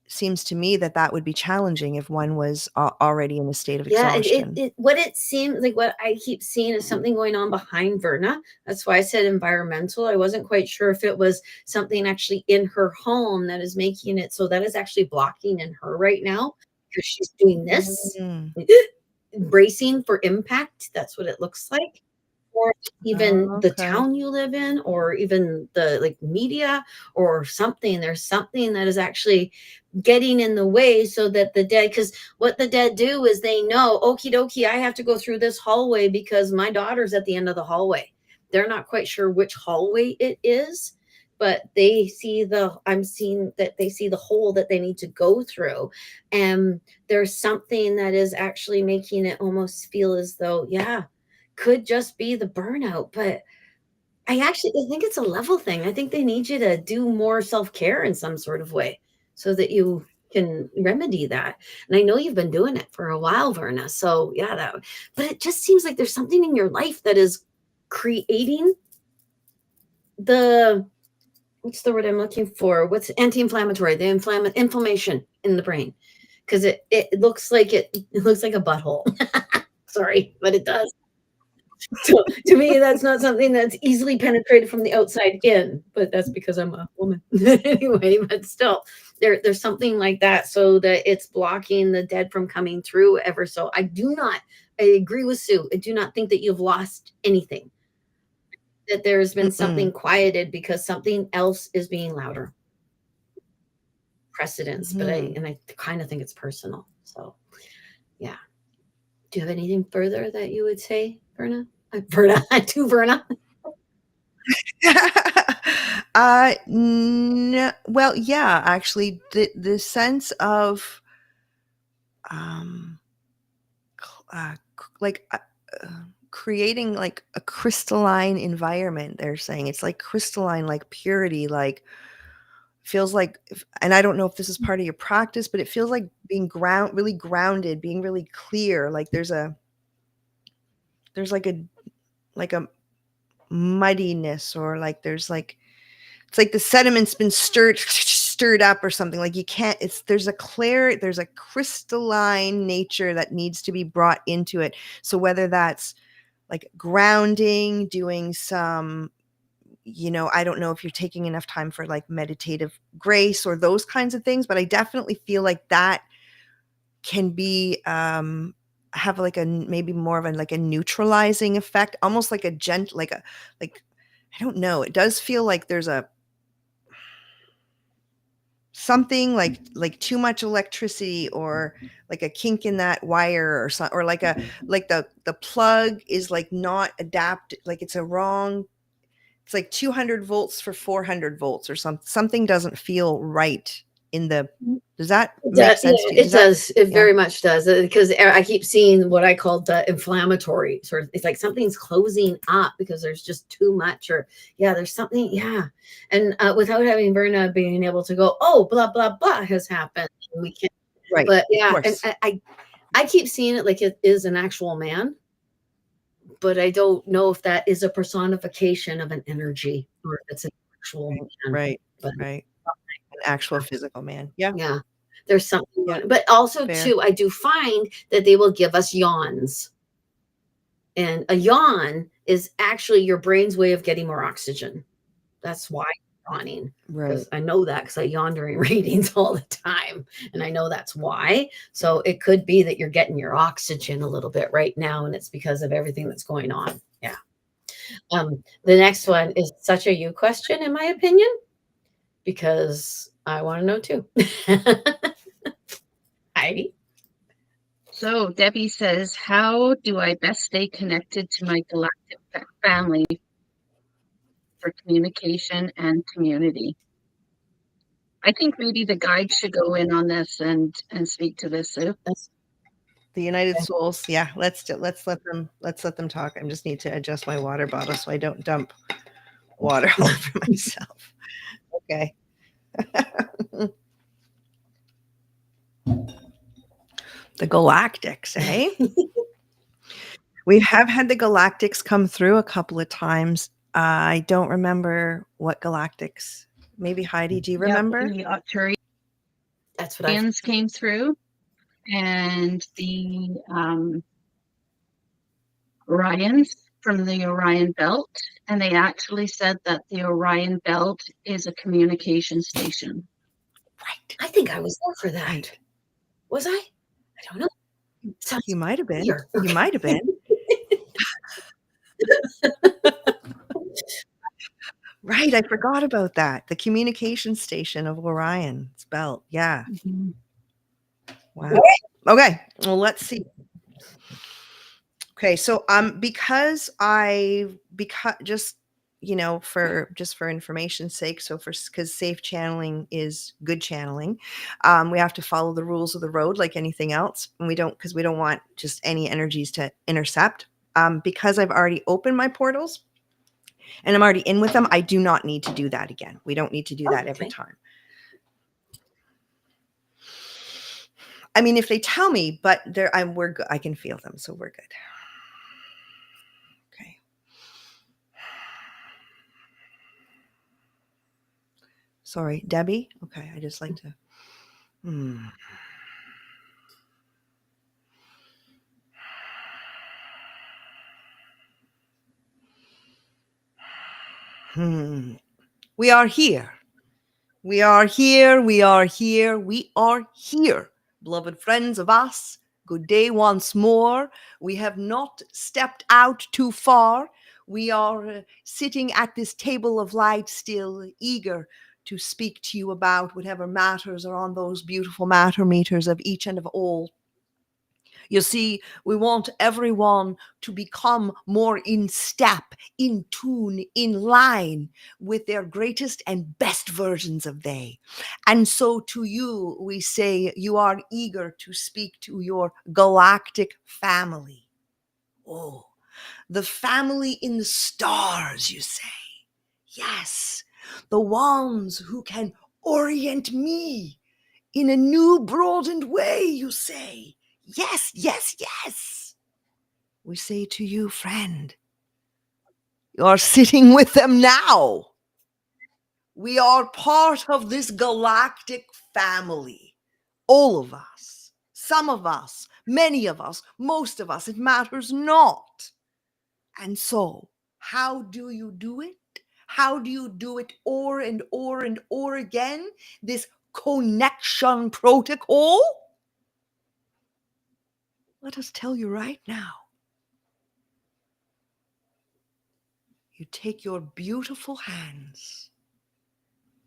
Seems to me that that would be challenging if one was already in a state of Yeah, exhaustion. what it seems like what I keep seeing is something going on behind Verna. That's why I said environmental. I wasn't quite sure if it was something actually in her home that is making it so that is actually blocking in her right now because she's doing this, Mm. bracing for impact. That's what it looks like. Or even the Okay. town you live in, or even the like media or something. There's something that is actually getting in the way so that the dead, because what the dead do is they know, okie dokie, I have to go through this hallway because my daughter's at the end of the hallway. They're not quite sure which hallway it is, but they see I'm seeing that they see the hole that they need to go through. And there's something that is actually making it almost feel as though, yeah, could just be the burnout. But I think it's a level thing. I think they need you to do more self-care in some sort of way so that you can remedy that. And I know you've been doing it for a while, Verna. So yeah, but it just seems like there's something in your life that is creating the what's the word I'm looking for? What's anti-inflammatory? The inflammation in the brain. Because it looks like it looks like a butthole. Sorry, but it does. So to me, that's not something that's easily penetrated from the outside in, but that's because I'm a woman anyway. But still, there's something like that, so that it's blocking the dead from coming through ever. So I agree with Sue. I do not think that you've lost anything. That there's been something Mm-mm. quieted because something else is being louder. Precedence, but Mhm. I kind of think it's personal. So yeah. Do you have anything further that you would say, Verna? Verna, to Verna. Well, yeah, actually, the sense of um, like creating like a crystalline environment. They're saying it's like crystalline, like purity, like feels like. And I don't know if this is part of your practice, but it feels like being really grounded, being really clear. Like there's like a muddiness, or like there's like it's like the sediment's been stirred up or something. Like you can't, there's a crystalline nature that needs to be brought into it. So whether that's like grounding, doing some, I don't know if you're taking enough time for like meditative grace or those kinds of things, but I definitely feel like that can be have like maybe more of like a neutralizing effect, almost like a like I don't know, it does feel like there's a something like too much electricity, or like a kink in that wire, or something, or like the plug is like not adapted, like it's a wrong, it's like 200 volts for 400 volts or something doesn't feel right in the, does that Yeah, make sense to you? it does. It Yeah. very much does, because I keep seeing what I call the inflammatory sort of. It's like something's closing up because there's just too much, or there's something, and without having Verna being able to go, oh, blah blah blah has happened, and we can, Right. but Of and course. I keep seeing it like it is an actual man, but I don't know if that is a personification of an energy or if it's an actual man. Right. But Right. An actual physical man. Yeah. yeah, there's something, Yeah. but also Fair. too, I do find that they will give us yawns. And a yawn is actually your brain's way of getting more oxygen. That's why I'm yawning. Right. Because I know that because I yawn during readings all the time. And I know that's why. So it could be that you're getting your oxygen a little bit right now, and it's because of everything that's going on. Yeah. The next one is such a you question, in my opinion, because I want to know too. Heidi? So Debbie says, how do I best stay connected to my galactic family for communication and community? I think maybe the guide should go in on this and speak to this, Sue. The United Souls. Yeah. Let's let them talk. I just need to adjust my water bottle so I don't dump water all over myself. Okay. The Galactics, eh? We have had the Galactics come through a couple of times. I don't remember what Galactics. Maybe Heidi, do you remember? The Arcturians That's what I came through, and the Orions from the Orion Belt, and they actually said that the Orion Belt is a communication station. Right. I think I was there for that. Right. Was I? I don't know. Sounds You might have been. familiar. You might have been. Right. I forgot about that. The communication station of Orion's belt. Yeah. Mm-hmm. Wow. Okay. Well, let's see. Okay. So because just for information's sake, so because safe channeling is good channeling, we have to follow the rules of the road like anything else, and we don't want just any energies to intercept. Because I've already opened my portals and I'm already in with them, I do not need to do that again. We don't need to do that every time. I mean, if they tell me, but we're good. I can feel them, so we're good. Okay. Sorry, Debbie. Okay, I just like to. We are here. We are here. We are here. We are here. Beloved friends of us, good day once more. We have not stepped out too far. We are sitting at this table of light still, eager to speak to you about whatever matters are on those beautiful matter meters of each and of all. You see, we want everyone to become more in step, in tune, in line with their greatest and best versions of they. And so to you, we say you are eager to speak to your galactic family. Oh, the family in the stars, you say. Yes, the ones who can orient me in a new broadened way, you say. Yes, yes, yes. We say to you, friend, you're sitting with them now. We are part of this galactic family. All of us, some of us, many of us, most of us, it matters not. And so, how do you do it? How do you do it o'er and o'er and o'er again? This connection protocol? Let us tell you right now. You take your beautiful hands,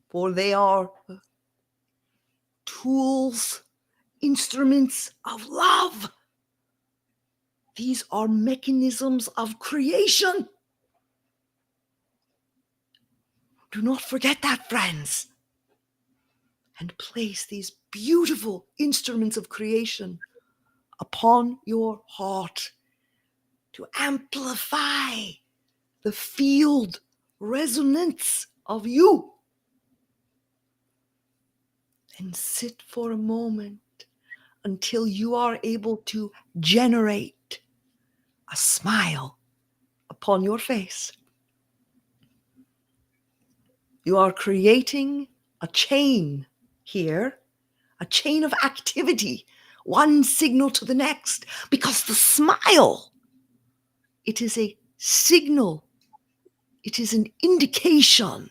for they are tools, instruments of love. These are mechanisms of creation. Do not forget that, friends. and place these beautiful instruments of creation upon your heart to amplify the field resonance of you. And sit for a moment until you are able to generate a smile upon your face. You are creating a chain here, a chain of activity, one signal to the next, because the smile, it is a signal, it is an indication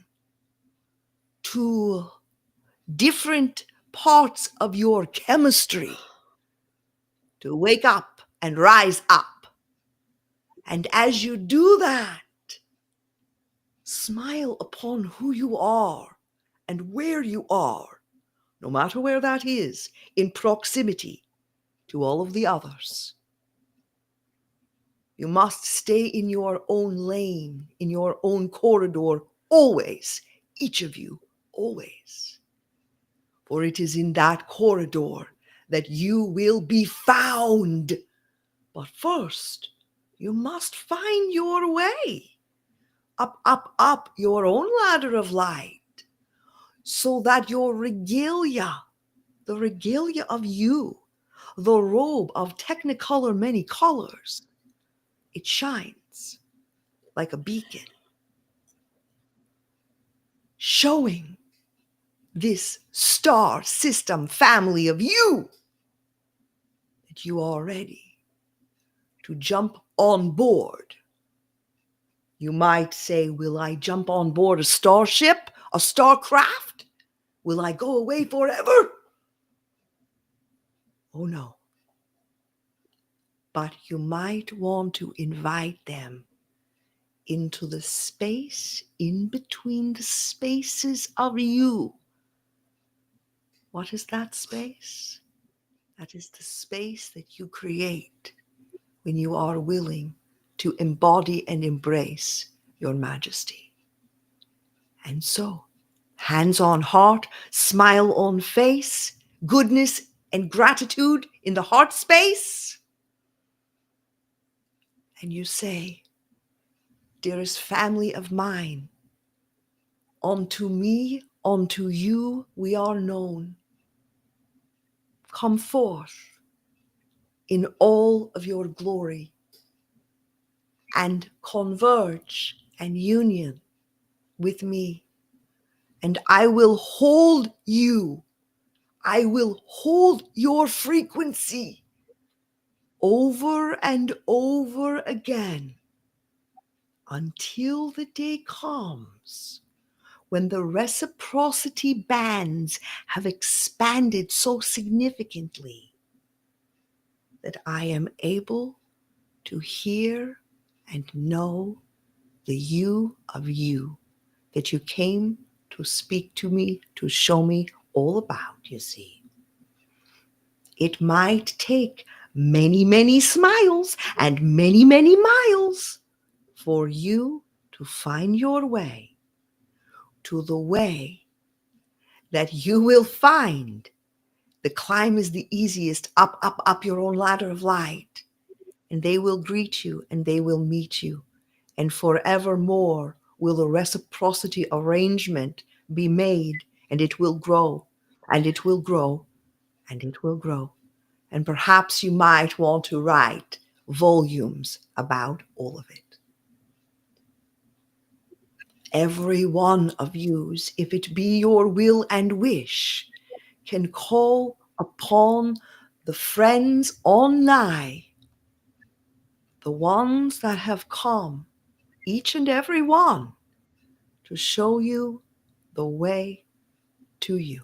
to different parts of your chemistry to wake up and rise up. And as you do that, smile upon who you are and where you are, no matter where that is, in proximity to all of the others. You must stay in your own lane, in your own corridor, always, each of you, always. For it is in that corridor that you will be found. But first, you must find your way up, up, up your own ladder of light, so that your regalia, the regalia of you, the robe of technicolor many colors, it shines like a beacon, showing this star system family of you that you are ready to jump on board. You might say, will I jump on board a starship, a starcraft? Will I go away forever? Oh no. But you might want to invite them into the space in between the spaces of you. What is that space? That is the space that you create when you are willing to embody and embrace your majesty. And so, hands on heart, smile on face, goodness and gratitude in the heart space. And you say, dearest family of mine, unto me, unto you we are known. Come forth in all of your glory and converge and union with me. And I will hold you. I will hold your frequency over and over again until the day comes when the reciprocity bands have expanded so significantly that I am able to hear and know the you of you that you came to speak to me, to show me all about, you see. It might take many, many smiles and many, many miles for you to find your way to the way that you will find. The climb is the easiest, up, up, up your own ladder of light. And they will greet you and they will meet you. And forevermore will the reciprocity arrangement be made, and it will grow, and it will grow, and it will grow. And perhaps you might want to write volumes about all of it. Every one of yous, if it be your will and wish, can call upon the friends on nigh, the ones that have come, each and every one, to show you the way to you,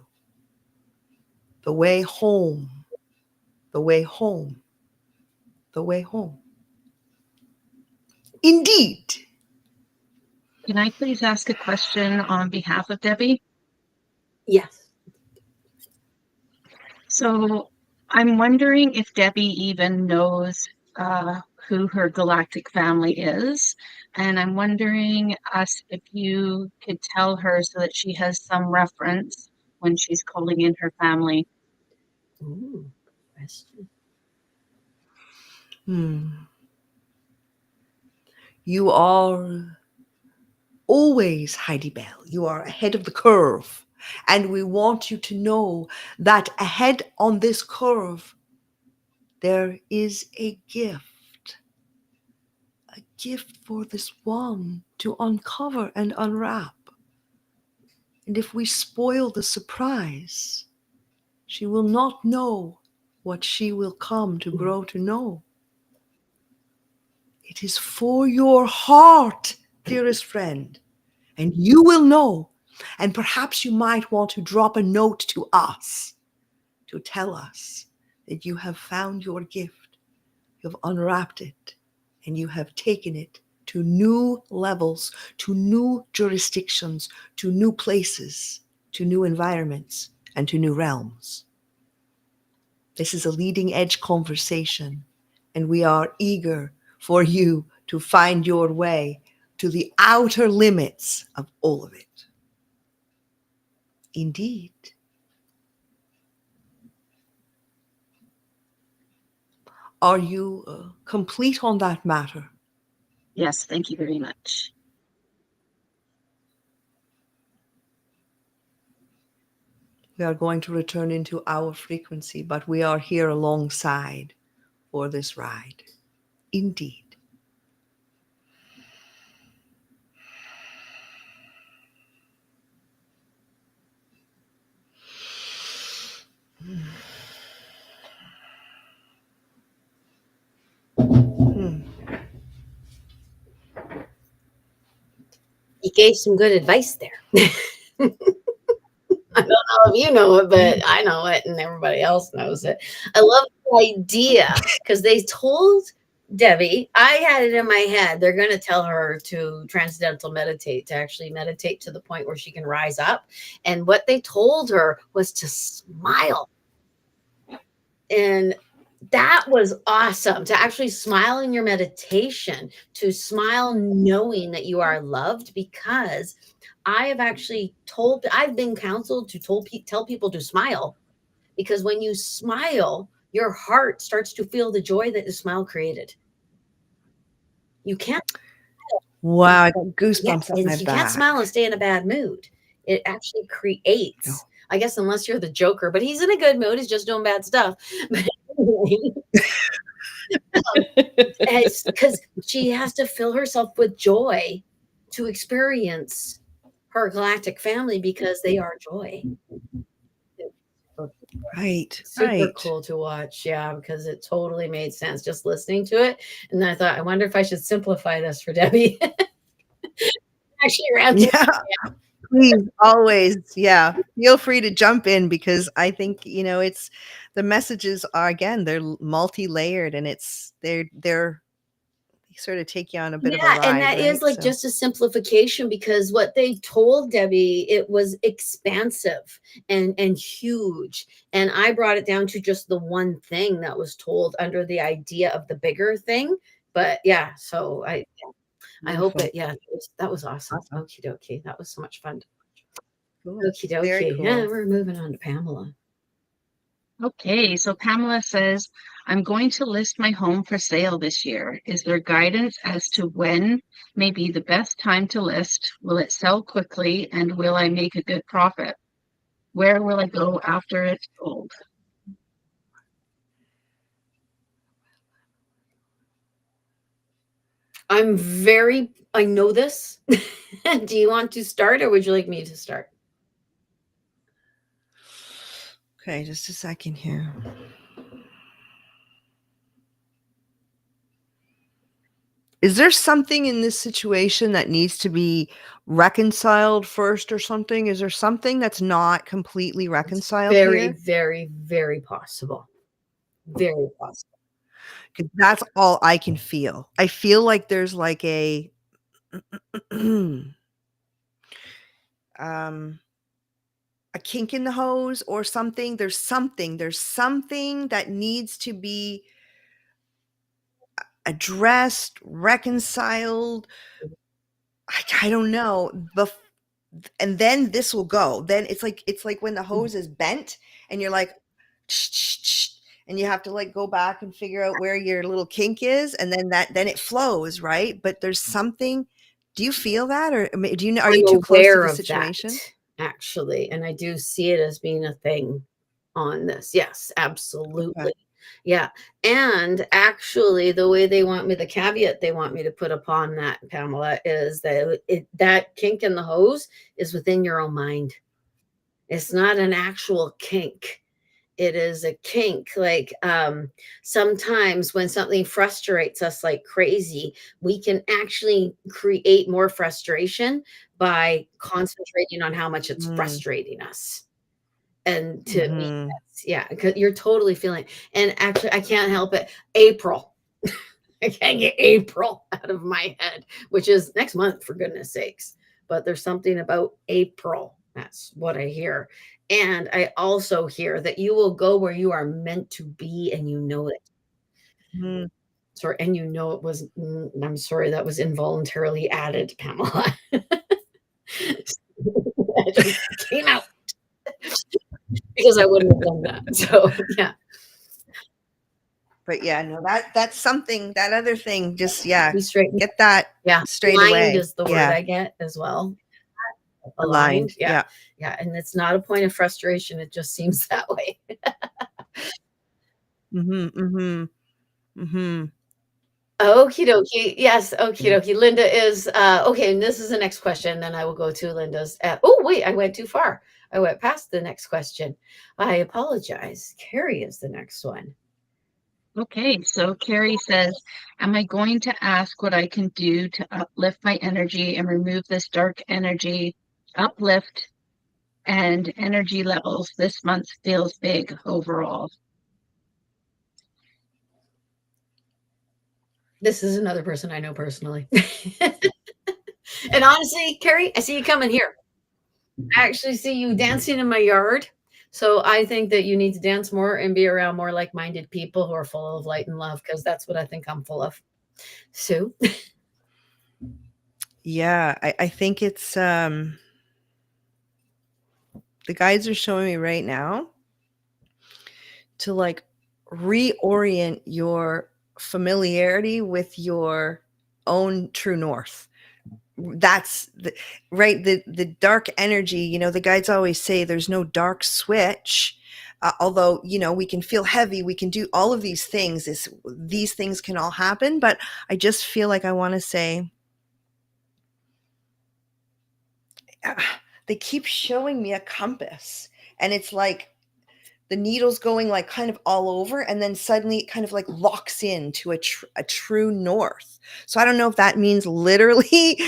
the way home, the way home, the way home. Indeed. Can I please ask a question on behalf of Debbie? Yes. So I'm wondering if Debbie even knows who her galactic family is. And I'm wondering if you could tell her so that she has some reference when she's calling in her family? Ooh, question. You are always, Heidi Bell, you are ahead of the curve. And we want you to know that ahead on this curve, there is a gift for this one to uncover and unwrap. And if we spoil the surprise, she will not know what she will come to grow to know. It is for your heart, dearest friend, and you will know. And perhaps you might want to drop a note to us to tell us that you have found your gift, you have unwrapped it, and you have taken it to new levels, to new jurisdictions, to new places, to new environments, and to new realms. This is a leading edge conversation, and we are eager for you to find your way to the outer limits of all of it. Indeed. Are you complete on that matter? Yes, thank you very much. We are going to return into our frequency, but we are here alongside for this ride. Indeed. You gave some good advice there. I don't know if you know it, but I know it, and everybody else knows it. I love the idea because they told Debbie, I had it in my head, they're going to tell her to transcendental meditate, to actually meditate to the point where she can rise up. And what they told her was to smile. And that was awesome, to actually smile in your meditation, to smile knowing that you are loved, because I have actually I've been counseled to tell people to smile, because when you smile, your heart starts to feel the joy that the smile created. You can't. Wow, I got Yeah, goosebumps up and my you can't back. smile and stay in a bad mood. It actually creates. No. I guess unless you're the Joker, but he's in a good mood. He's just doing bad stuff. But anyway, it's because she has to fill herself with joy to experience her galactic family, because they are joy. Right, Super right. cool to watch. Yeah, because it totally made sense just listening to it. And then I thought, I wonder if I should simplify this for Debbie. Actually, ran through. Yeah, please, always. Yeah, feel free to jump in, because I think, it's the messages are, again, they're multi-layered, and they sort of take you on a bit of a Yeah, and ride, that is right? like So, just a simplification, because what they told Debbie, it was expansive and huge. And I brought it down to just the one thing that was told under the idea of the bigger thing. But yeah, so I hope beautiful. it, yeah, that was awesome. Awesome. Okie dokie. That was so much fun. Cool. Okie Very dokie. cool. Yeah, we're moving on to Pamela. Okay, so Pamela says, I'm going to list my home for sale this year. Is there guidance as to when may be the best time to list? Will it sell quickly, and will I make a good profit? Where will I go after it's sold? I know this. Do you want to start, or would you like me to start? Okay, just a second here. Is there something in this situation that needs to be reconciled first or something? Is there something that's not completely reconciled Very, here? very, very possible. Very possible. 'Cause that's all I can feel. I feel like there's like a um a kink in the hose or something. There's something that needs to be addressed, reconciled. I don't know. and then this will go. Then it's like when the hose is bent and you're like, and you have to like go back and figure out where your little kink is, and then it flows, right? But there's something. Do you feel that, or do you know? Are you I'm too close to aware the of situation? that, actually, and I do see it as being a thing on this. Yes, absolutely. Okay. Yeah. And actually, the way they want me, the caveat they want me to put upon that, Pamela, is that that kink in the hose is within your own mind. It's not an actual kink. It is a kink. Like sometimes when something frustrates us like crazy, we can actually create more frustration by concentrating on how much it's Mm, frustrating us. And to me, mhm. that's, yeah, because you're totally feeling. And actually, I can't help it. April. I can't get April out of my head, which is next month, for goodness sakes. But there's something about April. That's what I hear. And I also hear that you will go where you are meant to be and you know it. Mhm. Sorry, and you know it was, I'm sorry, that was involuntarily added, Pamela. That just came out because I wouldn't have done that. So, yeah, But yeah, no, that's something, that other thing, just, yeah, be straight. get that Yeah, straight aligned away. is the word Yeah, I get as well. aligned. Aligned, yeah, Yeah. yeah, and it's not a point of frustration, it just seems that way. Mhm, mhm, mhm. Okie dokie, yes, okie dokie. Linda is, okay, and this is the next question, then I will go to Linda's, oh, wait, I went too far. I went past the next question. I apologize. Carrie is the next one. Okay, so Carrie says, am I going to ask what I can do to uplift my energy and remove this dark energy, uplift and energy levels? This month feels big overall. This is another person I know personally. And honestly, Carrie, I see you coming here. I actually see you dancing in my yard. So I think that you need to dance more and be around more like-minded people who are full of light and love, because that's what I think I'm full of. So, Yeah, I think it's, the guides are showing me right now to like reorient your familiarity with your own true north. That's the right, the dark energy, the guides always say there's no dark switch. Although, we can feel heavy, we can do all of these things, these things can all happen, but I just feel like I want to say, they keep showing me a compass, and it's like the needle's going like kind of all over, and then suddenly it kind of like locks in to a true north. So I don't know if that means literally,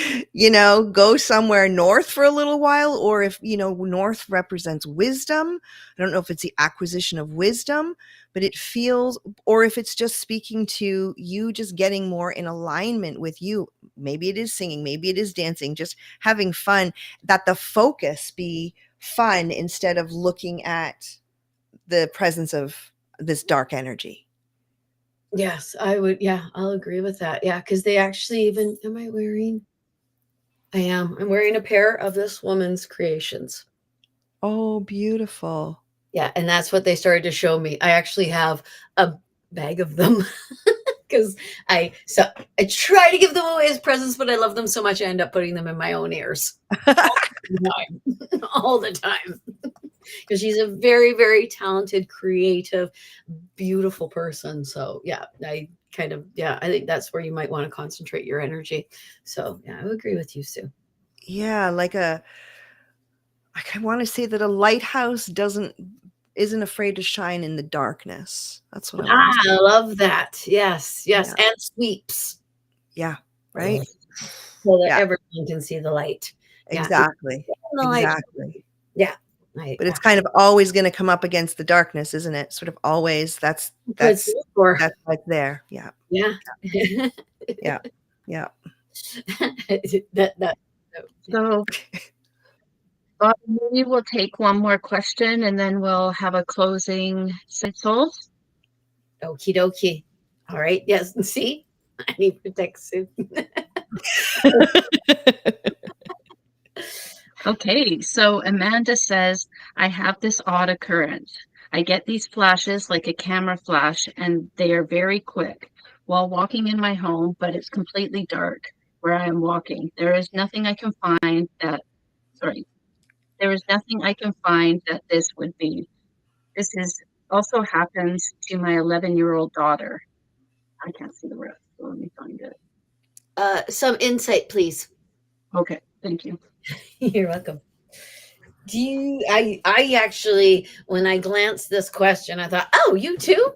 go somewhere north for a little while, or if, north represents wisdom. I don't know if it's the acquisition of wisdom, but it feels, or if it's just speaking to you, just getting more in alignment with you. Maybe it is singing, maybe it is dancing, just having fun, that the focus be fun instead of looking at the presence of this dark energy. yes, I would. Yeah, I'll agree with that. Yeah, because they actually even, am I wearing? I am. I'm wearing a pair of this woman's creations. Oh, beautiful. Yeah, and that's what they started to show me. I actually have a bag of them because I try to give them away as presents, but I love them so much I end up putting them in my own ears all the time. All the time. Because she's a very, very talented, creative, beautiful person. So yeah, I think that's where you might want to concentrate your energy. So yeah, I would agree with you, Sue. Yeah, I want to say that a lighthouse isn't afraid to shine in the darkness. That's what I want to I say. love that. Yes, yes, Yeah. and sweeps Yeah. Right? so that Yeah, everyone can see the light. Yeah, exactly. the light. Exactly. Yeah, But it's kind of always going to come up against the darkness, isn't it? Sort of always. That's what's that's for. that's right there. Yeah. Yeah. Yeah. Yeah. that So Bobbi, maybe we'll take one more question and then we'll have a closing souls. okie dokie. All right. Yes. See, I need to text Sue. Okay, so Amanda says, I have this odd occurrence. I get these flashes like a camera flash, and they are very quick while walking in my home, but it's completely dark where I am walking. There is nothing I can find that, sorry, there is nothing I can find that this would be. This is also happens to my 11-year-old daughter. I can't see the rest, so let me find it. Some insight, please. Okay, thank you. You're welcome. I actually, when I glanced this question, I thought, oh, you too?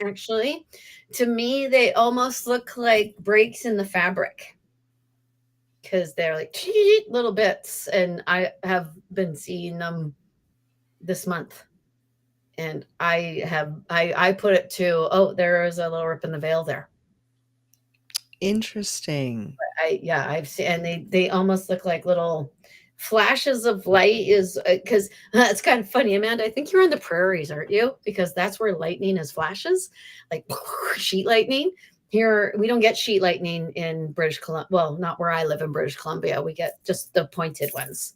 Actually, to me, they almost look like breaks in the fabric because they're like little bits. And I have been seeing them this month. And I put it to, oh, there is a little rip in the veil there. Interesting. I've seen, and they almost look like little flashes of light. Is because it's kind of funny, Amanda. I think you're on the prairies, aren't you? Because that's where lightning is flashes, like sheet lightning. Here we don't get sheet lightning in British Columbia. Well, not where I live in British Columbia. We get just the pointed ones.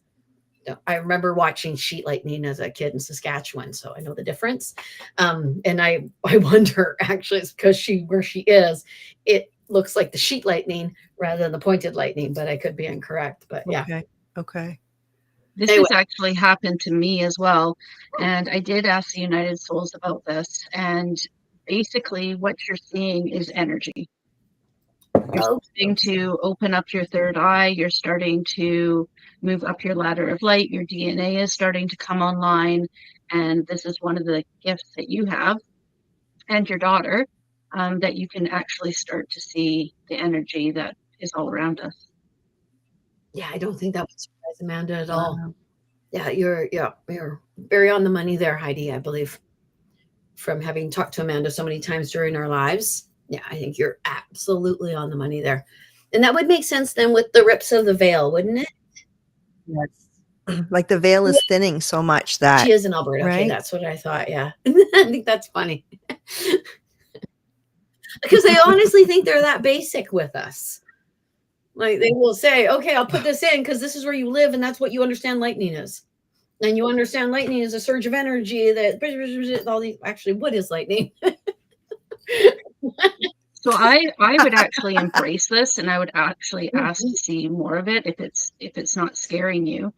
I remember watching sheet lightning as a kid in Saskatchewan, so I know the difference. And I wonder, actually, it's because where she is, it looks like the sheet lightning rather than the pointed lightning, but I could be incorrect. But yeah. Okay. This has actually happened to me as well. And I did ask the United Souls about this. And basically, what you're seeing is energy. You're starting to open up your third eye. You're starting to move up your ladder of light. Your DNA is starting to come online. And this is one of the gifts that you have and your daughter, that you can actually start to see the energy that is all around us. Yeah, I don't think that would surprise Amanda at all. Yeah, you're very on the money there, Heidi, I believe. From having talked to Amanda so many times during our lives. Yeah, I think you're absolutely on the money there. And that would make sense then with the rips of the veil, wouldn't it? Yes. Like the veil is thinning so much that she is in Alberta. Right? Okay, that's what I thought. Yeah. I think that's funny. Because they honestly think they're that basic with us. Like they will say, okay, I'll put this in because this is where you live and that's what you understand lightning is. And you understand lightning is a surge of energy that all these, actually, what is lightning? So I would actually embrace this, and I would actually ask to see more of it if it's not scaring you,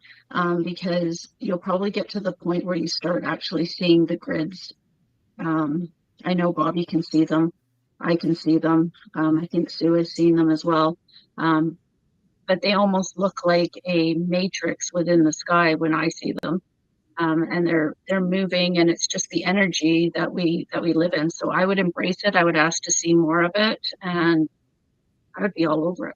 because you'll probably get to the point where you start actually seeing the grids. I know Bobbi can see them. I can see them. I think Sue has seen them as well. But they almost look like a matrix within the sky when I see them. And they're moving, and it's just the energy that we live in. So I would embrace it. I would ask to see more of it, and I would be all over it.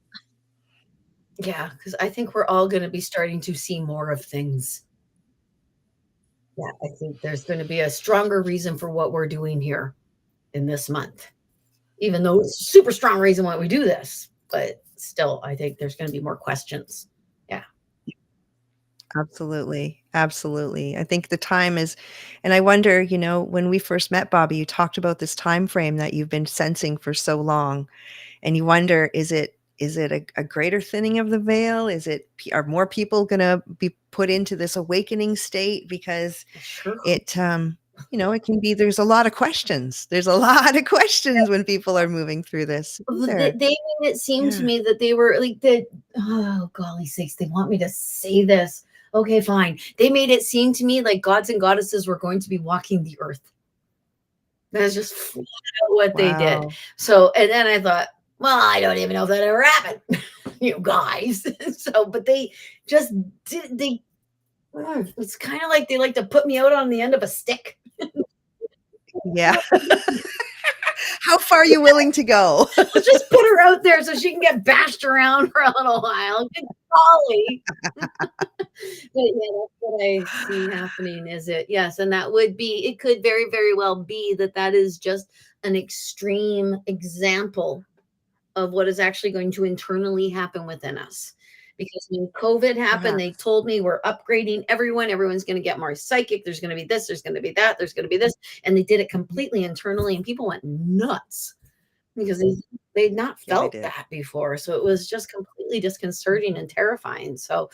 Yeah, because I think we're all going to be starting to see more of things. Yeah, I think there's going to be a stronger reason for what we're doing here in this month, even though it's a super strong reason why we do this. But still, I think there's going to be more questions. Yeah. Absolutely. Absolutely. I think the time is, and I wonder, when we first met, Bobbi, you talked about this time frame that you've been sensing for so long. And you wonder, is it a greater thinning of the veil? Are more people going to be put into this awakening state? Because it can be, there's a lot of questions. There's a lot of questions when people are moving through this. They made it seem to me that they were like oh, golly sakes, they want me to say this. Okay, fine. They made it seem to me like gods and goddesses were going to be walking the earth. That's just flat out what they did. So, and then I thought, well, I don't even know if that ever happened, you guys. So, but they just did, it's kind of like they like to put me out on the end of a stick. Yeah. How far are you willing to go? Let's just put her out there so she can get bashed around for a little while. Good golly. But yeah, that's what I see happening. Is it? Yes. And that would be, it could very, very well be that is just an extreme example of what is actually going to internally happen within us. Because when COVID happened, they told me we're upgrading everyone. Everyone's going to get more psychic. There's going to be this. There's going to be that. There's going to be this. And they did it completely internally. And people went nuts because they'd not felt that before. So it was just completely disconcerting and terrifying. So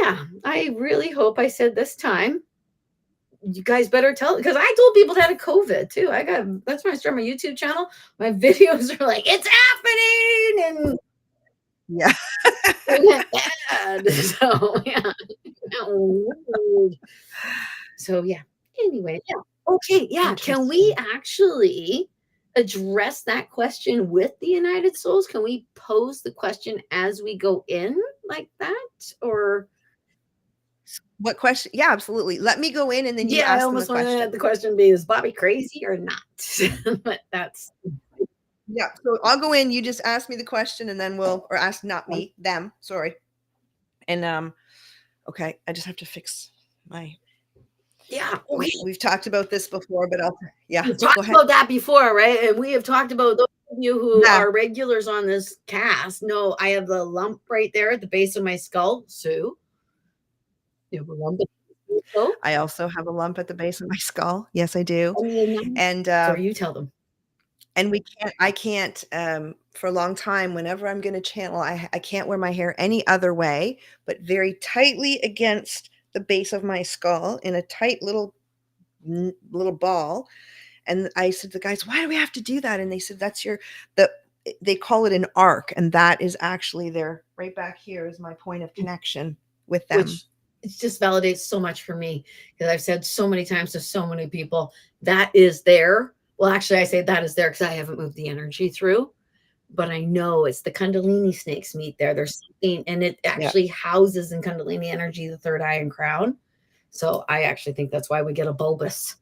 Yeah, I really hope I said this time. You guys better tell, because I told people that had COVID too. That's when I started my YouTube channel. My videos are like, it's happening, and Yeah. it went bad. So yeah. Weird. So yeah. Anyway, yeah. Okay, yeah. Can we Interesting. actually address that question with the United Souls? Can we pose the question as we go in like that? Or What question? Yeah, absolutely. Let me go in and then you yeah, I ask them a almost wanted to question. have the question be, is Bobby crazy or not? But that's Yeah. So I'll go in, you just ask me the question and then or ask not me, them, sorry. And okay, I just have to fix my yeah. Okay. we've talked about this before, but yeah, We've talked go ahead. about that before, right? And we have talked about, those of you who Yeah. are regulars on this cast know I have the lump right there at the base of my skull. Sue, you have a lump at the base of your skull? I also have a lump at the base of my skull. Yes, I do. And And sorry, you tell them. and I can't for a long time, whenever I'm going to channel, I can't wear my hair any other way but very tightly against the base of my skull in a tight little ball. And I said to the guys, why do we have to do that? And they said, the they call it an arc, and that is actually there right back here is my point of connection with them. Which it just validates so much for me, because I've said so many times to so many people, that is there. Well, actually, I say that is there because I haven't moved the energy through, but I know it's the Kundalini snakes meet there. There's something, and it Yeah. actually houses in Kundalini energy the third eye and crown. So I actually think that's why we get a bulbous.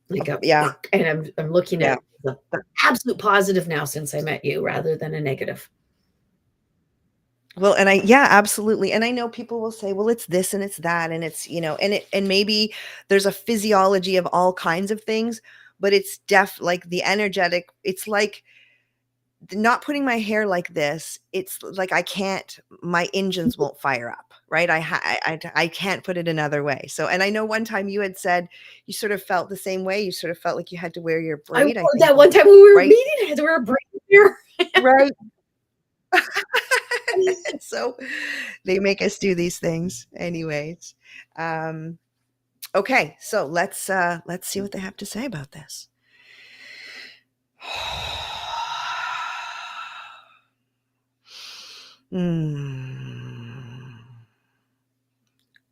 Like Yeah. and I'm looking Yeah. at the absolute positive now since I met you, rather than a negative. Well, and yeah, absolutely. And I know people will say, well, it's this and it's that, and it's, and maybe there's a physiology of all kinds of things, but it's like the energetic, it's like not putting my hair like this. It's like my engines won't fire up, right? I can't put it another way. So, and I know one time you had said you sort of felt the same way. You sort of felt like you had to wear your braid, I think. That one time when we were right? meeting, I had to wear a braid here. Right. So they make us do these things anyways. Okay, so let's see what they have to say about this.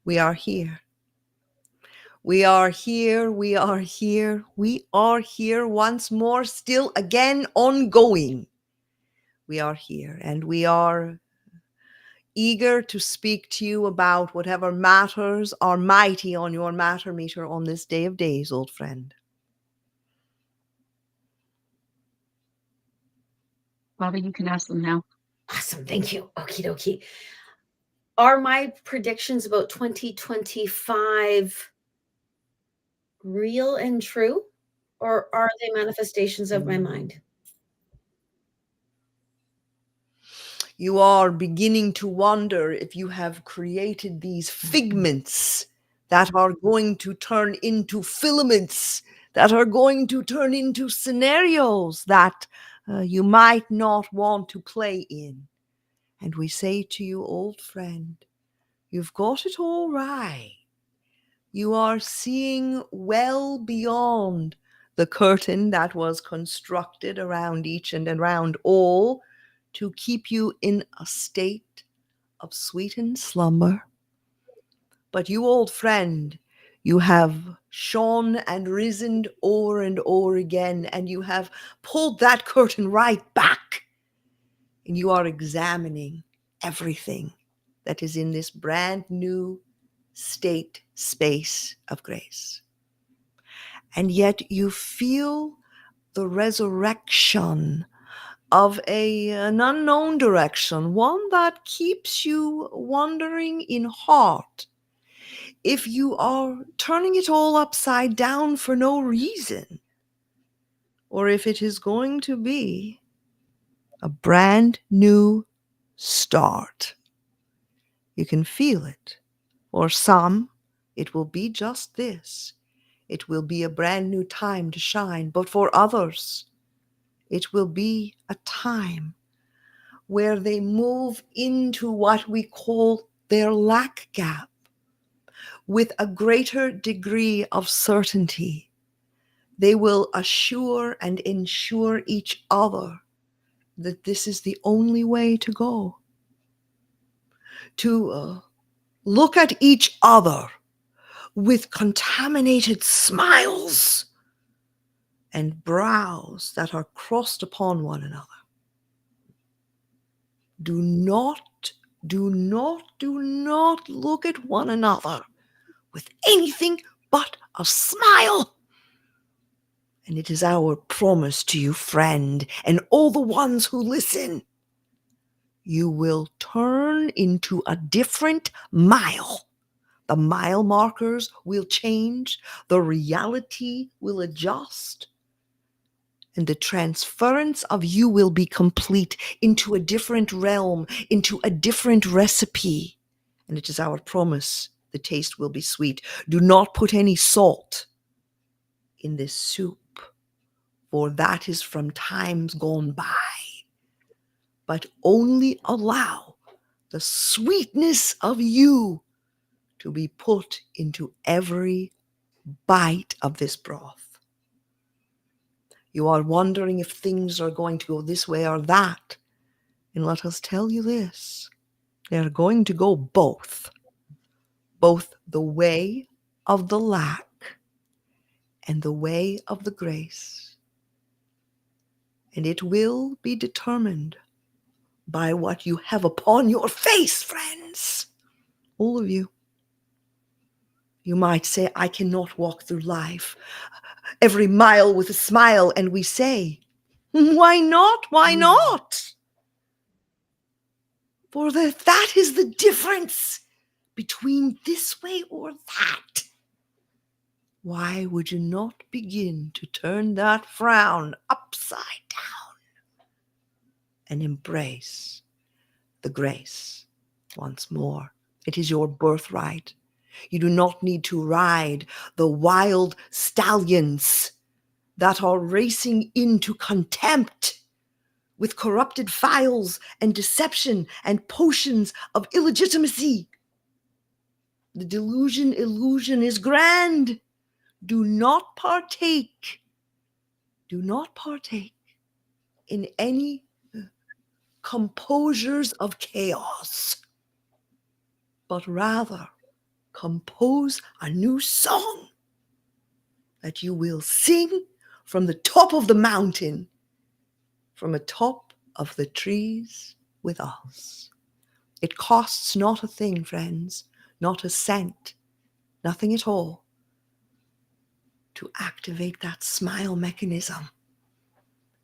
We are here. We are here. We are here. We are here once more, still again ongoing. We are here, and we are eager to speak to you about whatever matters are mighty on your matter meter on this day of days, old friend. Bobby, you can ask them now. Awesome. Thank you. Okie dokie. Are my predictions about 2025 real and true, or are they manifestations of my mind? You are beginning to wonder if you have created these figments that are going to turn into filaments, that are going to turn into scenarios that you might not want to play in. And we say to you, old friend, you've got it all right. You are seeing well beyond the curtain that was constructed around each and around all to keep you in a state of sweetened slumber. But you, old friend, you have shone and risen over and over again, and you have pulled that curtain right back, and you are examining everything that is in this brand new space of grace. And yet you feel the resurrection of an unknown direction, one that keeps you wondering in heart if you are turning it all upside down for no reason, or if it is going to be a brand new start. You can feel it. Or some, it will be just this. It will be a brand new time to shine. But for others, it will be a time where they move into what we call their lack gap with a greater degree of certainty. They will assure and ensure each other that this is the only way to go. To look at each other with contaminated smiles and brows that are crossed upon one another. Do not look at one another with anything but a smile. And it is our promise to you, friend, and all the ones who listen. You will turn into a different mile. The mile markers will change. The reality will adjust. And the transference of you will be complete into a different realm, into a different recipe. And it is our promise the taste will be sweet. Do not put any salt in this soup, for that is from times gone by. But only allow the sweetness of you to be put into every bite of this broth. You are wondering if things are going to go this way or that. And let us tell you this, they're going to go both the way of the lack and the way of the grace. And it will be determined by what you have upon your face, friends. All of you. You might say, I cannot walk through life every mile with a smile. And we say, why not? Why not? For that is the difference between this way or that. Why would you not begin to turn that frown upside down and embrace the grace once more? It is your birthright. You do not need to ride the wild stallions that are racing into contempt with corrupted files and deception and potions of illegitimacy. The illusion is grand. Do not partake in any composures of chaos, but rather compose a new song that you will sing from the top of the mountain, from the top of the trees with us. It costs not a thing, friends, not a cent, nothing at all, to activate that smile mechanism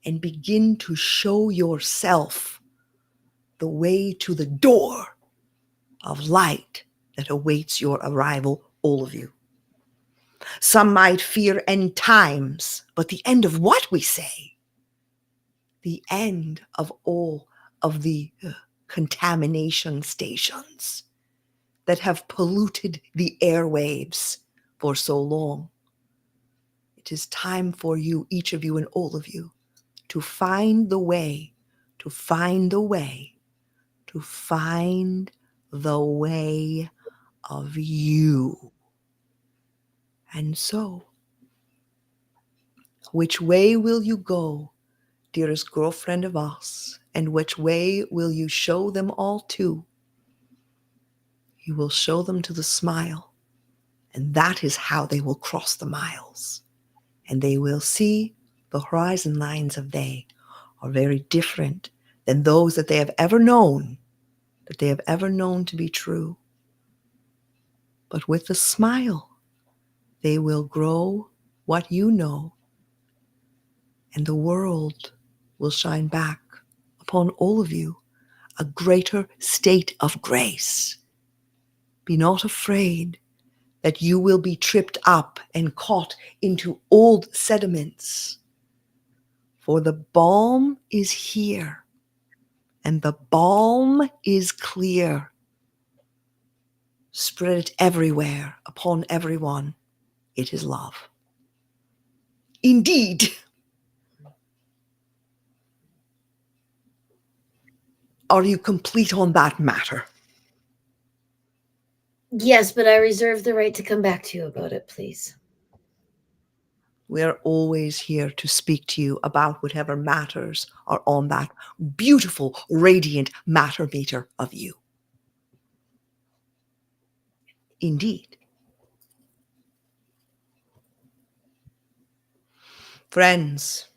and begin to show yourself the way to the door of light that awaits your arrival, all of you. Some might fear end times, but the end of what, we say? The end of all of the contamination stations that have polluted the airwaves for so long. It is time for you, each of you and all of you, to find the way, to find the way, to find the way of you. And so, which way will you go, dearest girlfriend of us, and which way will you show them all to? You will show them to the smile, and that is how they will cross the miles, and they will see the horizon lines of they are very different than those that they have ever known, to be true. But with the smile, they will grow what you know, and the world will shine back upon all of you a greater state of grace. Be not afraid that you will be tripped up and caught into old sediments, for the balm is here, and the balm is clear. Spread it everywhere, upon everyone. It is love. Indeed. Are you complete on that matter? Yes, but I reserve the right to come back to you about it, please. We are always here to speak to you about whatever matters are on that beautiful, radiant matter meter of you. Indeed. Friends,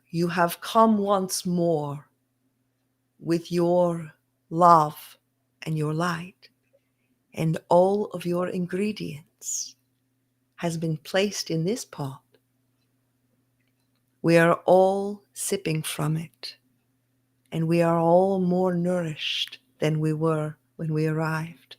you have come once more with your love and your light, and all of your ingredients has been placed in this pot. We are all sipping from it, and we are all more nourished than we were when we arrived.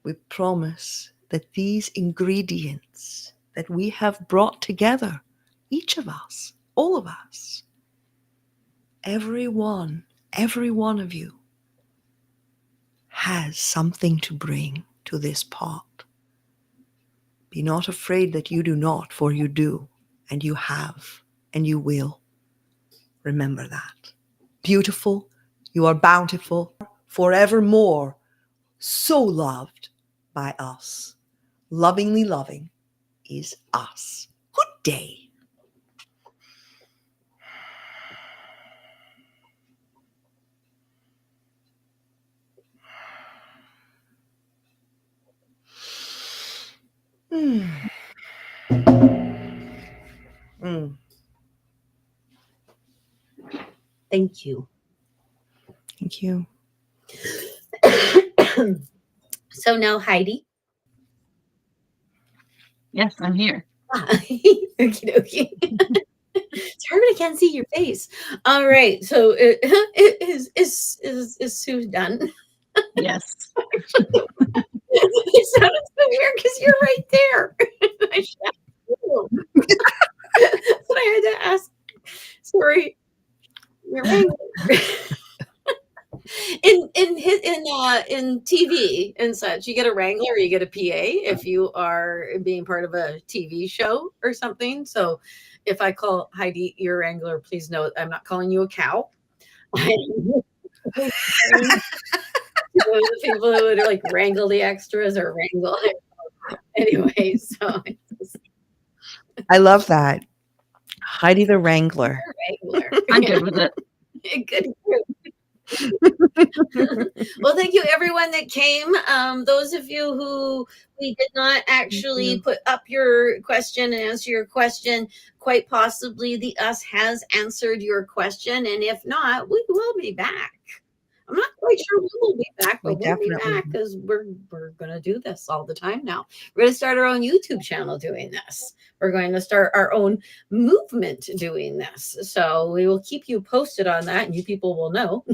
We promise that these ingredients that we have brought together, each of us, all of us, every one of you has something to bring to this pot. Be not afraid that you do not, for you do, and you have, and you will. Remember that. Beautiful, you are bountiful, forevermore, so loved by us. Lovingly loving is us. Good day. Mm. Mm. Thank you. Thank you. So now, Heidi. Yes, I'm here. Okie dokie. It's hard when I can't see your face. All right. So is Sue done? Yes. It sounded so weird because you're right there. I should ask you. But I had to ask. Sorry. You're right. In TV and such, you get a wrangler or you get a PA if you are being part of a TV show or something. So if I call Heidi your wrangler, please note I'm not calling you a cow. The people who would like wrangle the extras or wrangle it. Anyway, so I love that. Heidi the Wrangler. wrangler. I'm good with it. Good. Well, thank you everyone that came. Those of you who we did not actually put up your question and answer your question, quite possibly the us has answered your question, and if not, we will be back. I'm not quite sure we will be back, but we'll be back because we're going to do this all the time now. We're going to start our own YouTube channel doing this. We're going to start our own movement doing this. So we will keep you posted on that, and you people will know.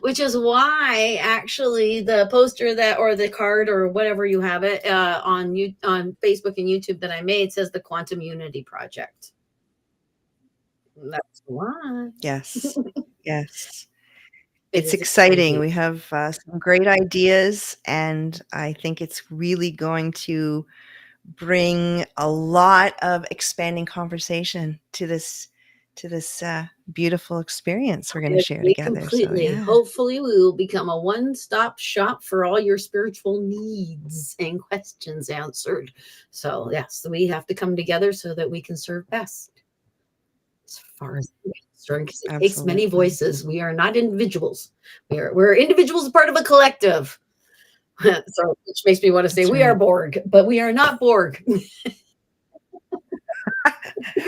Which is why actually the poster that or the card or whatever you have it on Facebook and YouTube that I made says the Quantum Unity Project. That's why. Yes. Yes. It's exciting. We have some great ideas, and I think it's really going to bring a lot of expanding conversation to this beautiful experience we're going to share together. Completely. So, yeah. Hopefully we will become a one-stop shop for all your spiritual needs and questions answered. So yes, we have to come together so that we can serve best. As far as because it takes many voices. We are not individuals. We're individuals, part of a collective. So, which makes me want to say we are Borg, but we are not Borg.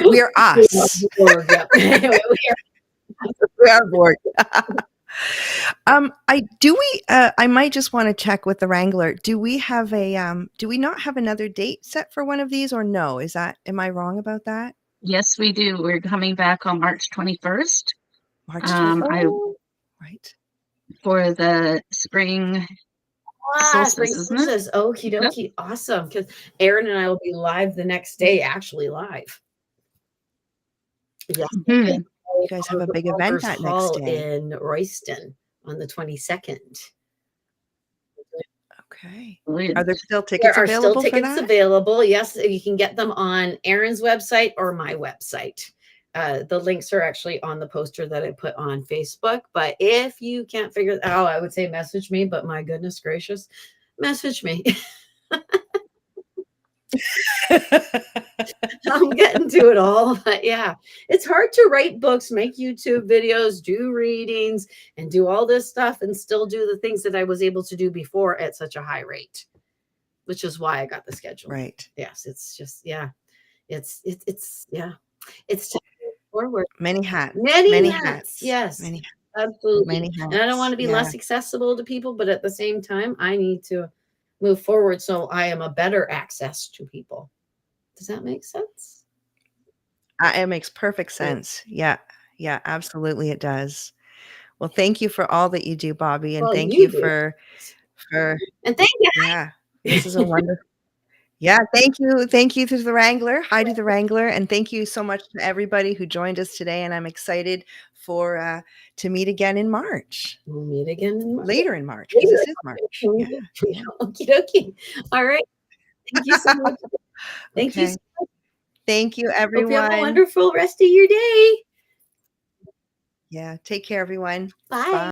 We are us. Borg, yeah. We are Borg. I might just want to check with the Wrangler. Do we not have another date set for one of these, or no? Am I wrong about that? Yes, we do. We're coming back on March 21st. March 21st. Right. For the spring solstice, isn't it? Okie dokie. Yep. Awesome. Because Aaron and I will be live the next day, actually live. Yeah. You guys have a big event that next day in Royston on the 22nd. Okay. Brilliant. Are there still tickets available? There are still tickets available. Yes, you can get them on Aaron's website or my website. The links are actually on the poster that I put on Facebook. But if you can't figure it out, I would say message me. But my goodness gracious, message me. I'm getting to it all. But yeah, it's hard to write books, make YouTube videos, do readings, and do all this stuff and still do the things that I was able to do before at such a high rate, which is why I got the schedule. Right. Yes, it's just, yeah. It's yeah. It's time to move forward. Many hats. Many hats. Yes. Many, Absolutely. many hats. And I don't want to be Yeah. less accessible to people, but at the same time, I need to move forward so I am a better access to people. Does that make sense? It makes perfect sense. Yeah. Yeah, absolutely it does. Well, thank you for all that you do, Bobbi, and Well, thank you you do. for And thank you. yeah. This is a wonderful. Yeah, thank you. Thank you to the Wrangler. Hi to the Wrangler, and thank you so much to everybody who joined us today, and I'm excited for to meet again in March. We'll meet again in March. Later in March, because this is March. Yeah. Yeah. Okie dokie. All right. Thank you so much. Thank you Okay. so much. Thank you, Hope you have a everyone. wonderful rest of your day. Yeah, take care, everyone. Bye. Bye.